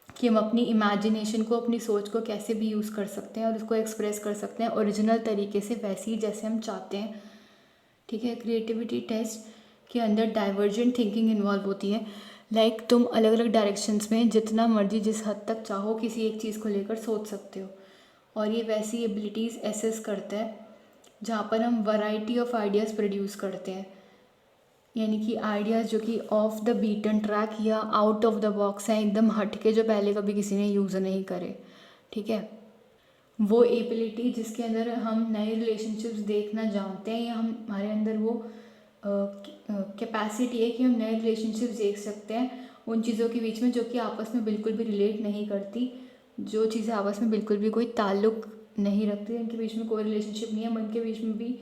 कि हम अपनी इमेजिनेशन को, अपनी सोच को कैसे भी यूज़ कर सकते हैं और उसको एक्सप्रेस कर सकते हैं ओरिजिनल तरीके से, वैसे ही जैसे हम चाहते हैं। ठीक है, क्रिएटिविटी टेस्ट के अंदर डाइवर्जेंट थिंकिंग इन्वॉल्व होती है। लाइक तुम अलग अलग डायरेक्शंस में जितना मर्जी, जिस हद तक चाहो किसी एक चीज़ को लेकर सोच सकते हो। और ये वैसी एबिलिटीज़ एसेस करता है जहाँ पर हम वैरायटी ऑफ आइडियाज़ प्रोड्यूस करते हैं, यानी कि आइडियाज़ जो कि ऑफ द बीटन ट्रैक या आउट ऑफ द बॉक्स हैं, एकदम हट के, जो पहले कभी किसी ने यूज़ नहीं करे। ठीक है, वो एबिलिटी जिसके अंदर हम नए रिलेशनशिप्स देखना जानते हैं, या हमारे अंदर वो कैपेसिटी है कि हम नए रिलेशनशिप्स देख सकते हैं उन चीज़ों के बीच में जो कि आपस में बिल्कुल भी रिलेट नहीं करती, जो चीज़ें आपस में बिल्कुल भी कोई ताल्लुक़ नहीं रखती, उनके बीच में कोई रिलेशनशिप नहीं है, हम उनके बीच में भी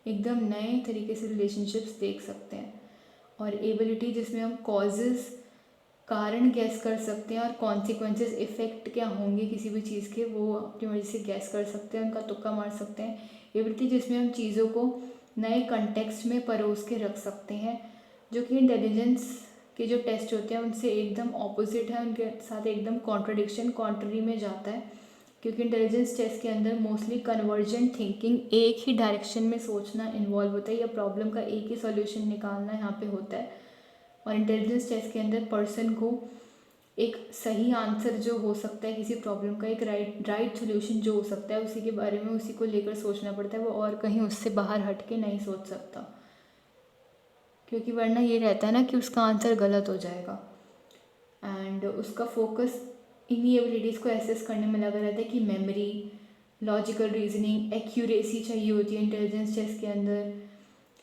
एकदम नए तरीके से रिलेशनशिप्स देख सकते हैं। और एबिलिटी जिसमें हम कॉजेज़, कारण गैस कर सकते हैं, और कॉन्सिक्वेंसेस, इफ़ेक्ट क्या होंगे किसी भी चीज़ के, वो अपनी वजह से गैस कर सकते हैं, उनका तुक्का मार सकते हैं। एबिलिटी जिसमें हम चीज़ों को नए कंटेक्स्ट में परोस के रख सकते हैं, जो कि इंटेलिजेंस के जो टेस्ट होते हैं उनसे एकदम ऑपोजिट है, उनके साथ एकदम कॉन्ट्ररी में जाता है। क्योंकि इंटेलिजेंस टेस्ट के अंदर मोस्टली कन्वर्जेंट थिंकिंग, एक ही डायरेक्शन में सोचना इन्वॉल्व होता है, या प्रॉब्लम का एक ही सॉल्यूशन निकालना यहाँ पे होता है। और इंटेलिजेंस टेस्ट के अंदर पर्सन को एक सही आंसर जो हो सकता है किसी प्रॉब्लम का, एक राइट सोल्यूशन जो हो सकता है, उसी के बारे में, उसी को लेकर सोचना पड़ता है, वो और कहीं उससे बाहर हट के नहीं सोच सकता, क्योंकि वरना ये रहता है ना कि उसका आंसर गलत हो जाएगा। एंड उसका फोकस इन्हीं एबिलिटीज़ को एसेस करने में लगा रहता है कि मेमोरी, लॉजिकल रीजनिंग, एक्यूरेसी चाहिए होती है इंटेलिजेंस टेस्ट के अंदर,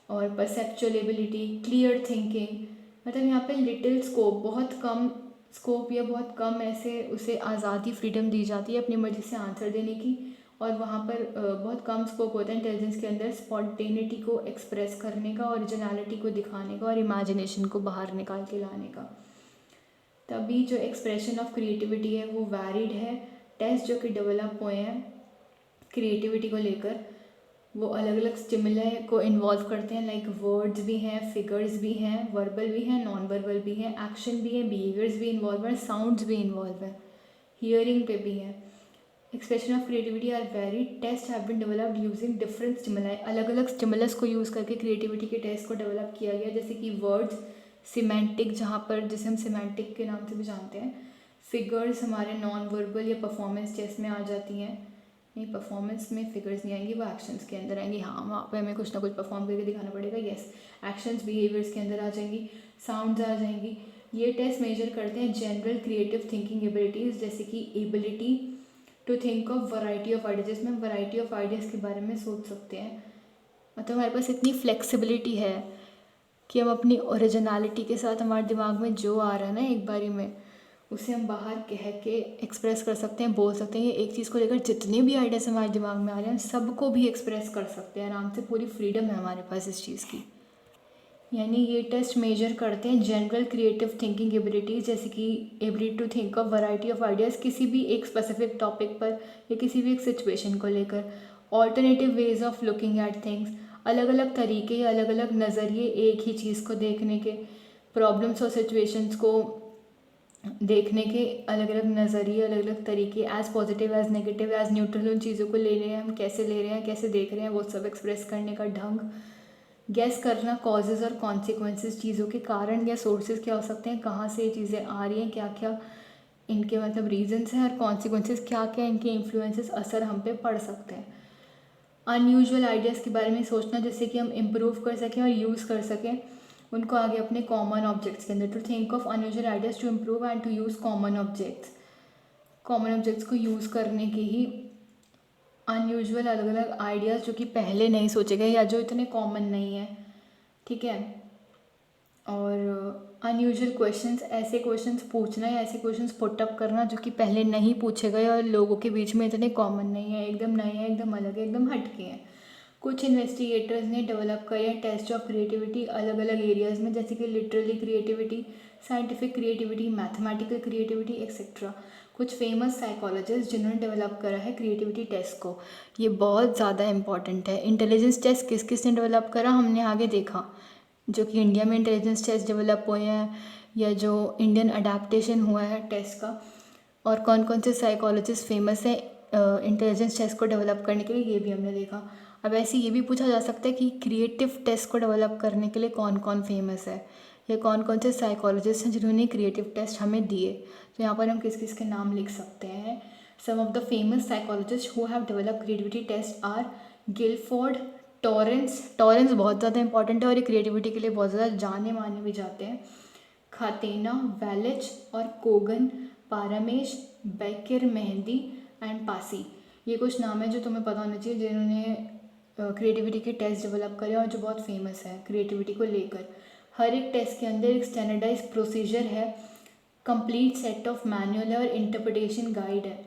और परसेप्चुअल एबिलिटी, क्लियर थिंकिंग। मतलब यहाँ पे लिटिल स्कोप, बहुत कम स्कोप या बहुत कम ऐसे उसे आज़ादी, फ्रीडम दी जाती है अपनी मर्ज़ी से आंसर देने की, और वहाँ पर बहुत कम स्कोप होता है इंटेलिजेंस के अंदर स्पॉन्टेनिटी को एक्सप्रेस करने का, ओरिजिनलिटी को दिखाने का, और इमेजिनेशन को बाहर निकाल के लाने का। तभी जो एक्सप्रेशन ऑफ क्रिएटिविटी है वो वैरिड है। टेस्ट जो कि डेवलप हुए हैं क्रिएटिविटी को लेकर, वो अलग अलग स्टिमुलाई को इन्वॉल्व करते हैं, लाइक वर्ड्स भी हैं, फिगर्स भी हैं, वर्बल भी हैं, नॉन वर्बल भी हैं, एक्शन भी है, बिहेवियर्स भी इन्वॉल्व हैं, साउंड्स भी इन्वॉल्व हैं, हियरिंग पे भी है। Expression of creativity are very, test have been developed using different stimuli, अलग अलग स्टिमुलस को यूज़ करके क्रिएटिविटी के टेस्ट को डेवलप किया गया, जैसे कि वर्ड्स, सिमेंटिक जहाँ पर जिसे हम सिमेंटिक के नाम से भी जानते हैं, फिगर्स हमारे नॉन वर्बल या परफॉर्मेंस टेस्ट में आ जाती हैं, नहीं परफॉर्मेंस में फिगर्स नहीं आएंगी, वो एक्शंस के अंदर आएंगी, हाँ वहाँ पे हमें कुछ ना कुछ परफॉर्म करके दिखाना पड़ेगा, यस एक्शंस बिहेवियर्स के अंदर आ जाएंगी, साउंड्स आ जाएंगी। ये टेस्ट मेजर करते हैं जनरल क्रिएटिव थिंकिंग एबिलिटीज़, जैसे कि ability to think of variety of ideas, जिसमें हम वैरायटी ऑफ आइडियाज़ के बारे में सोच सकते हैं, मतलब हमारे पास इतनी फ्लेक्सिबिलिटी है कि हम अपनी ओरिजिनलिटी के साथ हमारे दिमाग में जो आ रहा है ना एक बारी में उसे हम बाहर कह के एक्सप्रेस कर सकते हैं, बोल सकते हैं। ये एक चीज़ को लेकर जितने भी आइडियाज़ हमारे दिमाग में आ रहे हैं सबको भी एक्सप्रेस कर सकते हैं आराम से, पूरी फ्रीडम है हमारे पास इस चीज़ की। यानी ये टेस्ट मेजर करते हैं जनरल क्रिएटिव थिंकिंग एबिलिटीज़, जैसे कि ability to think of variety of ideas, किसी भी एक स्पेसिफिक टॉपिक पर या किसी भी एक सिचुएशन को लेकर, alternative ways of looking at things, अलग अलग तरीके या अलग अलग नज़रिए एक ही चीज़ को देखने के, प्रॉब्लम्स और सिचुएशंस को देखने के अलग अलग नज़रिए, अलग अलग तरीके, as positive as negative as neutral, उन चीज़ों को ले रहे हैं हम, कैसे ले रहे हैं, कैसे देख रहे हैं, वो सब एक्सप्रेस करने का ढंग, गैस करना कॉजेज़ और कॉन्सिक्वेंसेस, चीज़ों के कारण या सोर्सेज क्या हो सकते हैं, कहाँ से ये चीज़ें आ रही हैं, क्या क्या इनके मतलब रीजंस हैं, और कॉन्सिक्वेंसेस क्या क्या इनके इन्फ्लुएंसेस असर हम पे पड़ सकते हैं। अनयूजुअल आइडियाज़ के बारे में सोचना, जैसे कि हम इम्प्रूव कर सकें और यूज़ कर सकें उनको आगे अपने कॉमन ऑब्जेक्ट्स के अंदर, to think of unusual ideas to improve and to use common objects, common objects को यूज़ करने के ही अनयूजुअल अलग अलग आइडियाज़ जो कि पहले नहीं सोचे गए या जो इतने कॉमन नहीं है, ठीक है। और अनयूजुअल क्वेश्चंस, ऐसे क्वेश्चंस पूछना या ऐसे क्वेश्चंस पुटअप करना जो कि पहले नहीं पूछे गए और लोगों के बीच में इतने कॉमन नहीं है, एकदम नए हैं, एकदम अलग है, एकदम हटके हैं। कुछ इन्वेस्टिगेटर्स ने डेवलप करे हैं टेस्ट ऑफ क्रिएटिविटी अलग अलग एरियाज़ में, जैसे कि literary creativity, scientific creativity, mathematical creativity etcetera. कुछ फेमस साइकोलॉजिस्ट जिन्होंने डेवलप करा है क्रिएटिविटी टेस्ट को, ये बहुत ज़्यादा इंपॉर्टेंट है। इंटेलिजेंस टेस्ट किस किस ने डेवलप करा हमने आगे देखा, जो कि इंडिया में इंटेलिजेंस टेस्ट डेवलप हुए हैं या जो इंडियन अडेप्टेशन हुआ है टेस्ट का, और कौन कौन से साइकोलॉजिस्ट फेमस हैं इंटेलिजेंस टेस्ट को डेवलप करने के लिए, ये भी हमने देखा। अब ऐसे ये भी पूछा जा सकता है कि क्रिएटिव टेस्ट को डेवलप करने के लिए कौन कौन फेमस है या कौन कौन से साइकोलॉजिस्ट हैं जिन्होंने क्रिएटिव टेस्ट हमें दिए, तो यहाँ पर हम किस किस के नाम लिख सकते हैं। Some of the famous psychologist who have develop creativity test are Guilford, Torrance बहुत ज़्यादा इंपॉर्टेंट है और ये क्रिएटिविटी के लिए बहुत ज़्यादा जाने माने भी जाते हैं। खातेना, वेलिच और कोगन, पारामेश, बेकर, मेहंदी एंड पासी, ये कुछ नाम है जो तुम्हें पता होना चाहिए जिन्होंने क्रिएटिविटी के टेस्ट डेवलप करे और जो बहुत फेमस है क्रिएटिविटी को लेकर। हर एक टेस्ट के अंदर एक स्टैंडर्डाइज प्रोसीजर है, कंप्लीट सेट ऑफ मैनुअल है और इंटरप्रिटेशन गाइड है,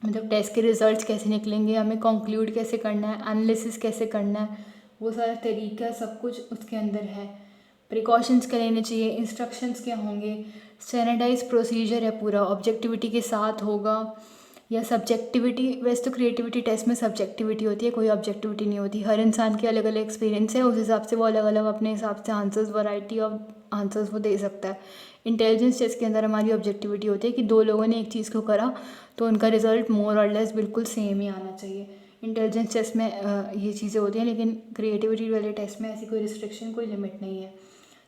मतलब टेस्ट के रिजल्ट्स कैसे निकलेंगे, हमें कंक्लूड कैसे करना है, एनालिसिस कैसे करना है, वो सारा तरीका सब कुछ उसके अंदर है। प्रिकॉशंस क्या लेने चाहिए, इंस्ट्रक्शंस क्या होंगे, स्टैंडर्डाइज प्रोसीजर है पूरा, ऑब्जेक्टिविटी के साथ होगा या सब्जेक्टिविटी। वैसे तो क्रिएटिविटी टेस्ट में सब्जेक्टिविटी होती है, कोई ऑब्जेक्टिविटी नहीं होती, हर इंसान के अलग अलग एक्सपीरियंस है, उस हिसाब से वो अलग अलग अपने हिसाब से आंसर्स, वैरायटी ऑफ आंसर्स वो दे सकता है। इंटेलिजेंस टेस्ट के अंदर हमारी ऑब्जेक्टिविटी होती है कि दो लोगों ने एक चीज़ को करा तो उनका रिजल्ट मोर और लेस बिल्कुल सेम ही आना चाहिए। इंटेलिजेंस टेस्ट में ये चीज़ें होती हैं, लेकिन क्रिएटिविटी वाले टेस्ट में ऐसी कोई रिस्ट्रिक्शन, कोई लिमिट नहीं है।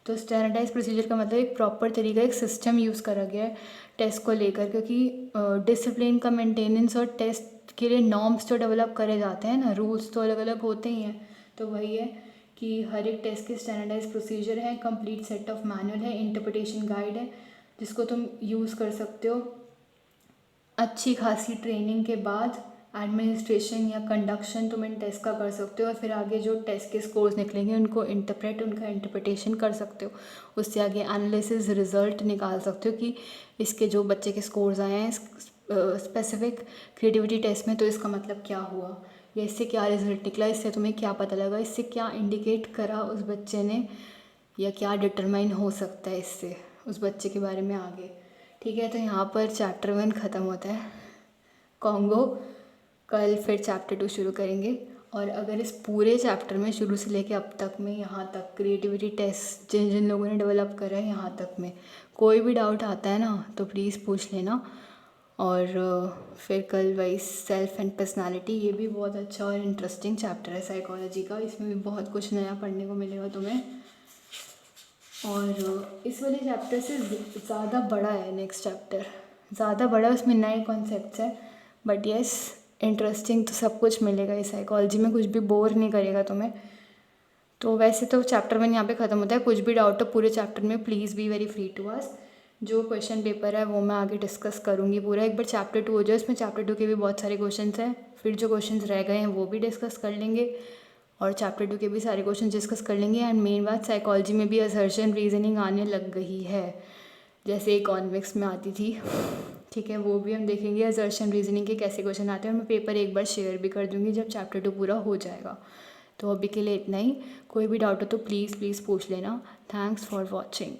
तो स्टैंडर्डाइज प्रोसीजर का मतलब एक प्रॉपर तरीका, एक सिस्टम यूज़ करा गया है टेस्ट को लेकर, क्योंकि डिसिप्लिन का मेंटेनेंस और टेस्ट के लिए नॉर्म्स तो डेवलप करे जाते हैं ना, रूल्स तो अलग अलग होते ही हैं। तो वही है कि हर एक टेस्ट के स्टैंडर्डाइज प्रोसीजर है, कंप्लीट सेट ऑफ मैनुअल है, इंटरप्रिटेशन गाइड है जिसको तुम यूज़ कर सकते हो अच्छी खासी ट्रेनिंग के बाद। एडमिनिस्ट्रेशन या कंडक्शन तुम इन टेस्ट का कर सकते हो और फिर आगे जो टेस्ट के स्कोर्स निकलेंगे उनको उनका इंटरप्रिटेशन कर सकते हो, उससे आगे एनालिसिस रिजल्ट निकाल सकते हो कि इसके जो बच्चे के स्कोर्स आए हैं स्पेसिफिक क्रिएटिविटी टेस्ट में, तो इसका मतलब क्या हुआ या इससे क्या रिजल्ट निकला, इससे तुम्हें क्या पता लगा, इससे क्या इंडिकेट करा उस बच्चे ने या क्या डिटरमाइन हो सकता है इससे उस बच्चे के बारे में आगे। ठीक है, तो यहाँ पर चैप्टर 1 ख़त्म होता है कॉन्गो। कल फिर चैप्टर 2 शुरू करेंगे। और अगर इस पूरे चैप्टर में शुरू से लेके अब तक में यहाँ तक क्रिएटिविटी टेस्ट जिन जिन लोगों ने डेवलप करा है यहाँ तक में कोई भी डाउट आता है ना तो प्लीज़ पूछ लेना। और फिर कल वही सेल्फ एंड पर्सनालिटी, ये भी बहुत अच्छा और इंटरेस्टिंग चैप्टर है साइकोलॉजी का, इसमें भी बहुत कुछ नया पढ़ने को मिलेगा तुम्हें। और इस वाले चैप्टर से ज़्यादा बड़ा है नेक्स्ट चैप्टर, ज़्यादा बड़ा, उसमें नए कॉन्सेप्ट्स हैं, बट येस इंटरेस्टिंग तो सब कुछ मिलेगा इस साइकोलॉजी में, कुछ भी बोर नहीं करेगा तुम्हें। तो वैसे तो चैप्टर 1 यहाँ पे ख़त्म होता है, कुछ भी डाउट हो पूरे चैप्टर में please be very free to ask. जो क्वेश्चन पेपर है वो मैं आगे डिस्कस करूँगी पूरा, एक बार चैप्टर 2 हो जाए, इसमें चैप्टर 2 के भी बहुत सारे क्वेश्चंस हैं, फिर जो क्वेश्चंस रह गए हैं वो भी डिस्कस कर लेंगे, और चैप्टर 2 के भी सारे क्वेश्चन डिस्कस कर लेंगे। एंड मेन बात, साइकोलॉजी में भी असर्शन रीजनिंग आने लग गई है, जैसे इकोनॉमिक्स में आती थी, ठीक है, वो भी हम देखेंगे असर्शन रीजनिंग के कैसे क्वेश्चन आते हैं, और मैं पेपर एक बार शेयर भी कर दूँगी जब चैप्टर 2 पूरा हो जाएगा। तो अभी के लिए इतना ही, कोई भी डाउट हो तो प्लीज़ पूछ लेना। Thanks for watching.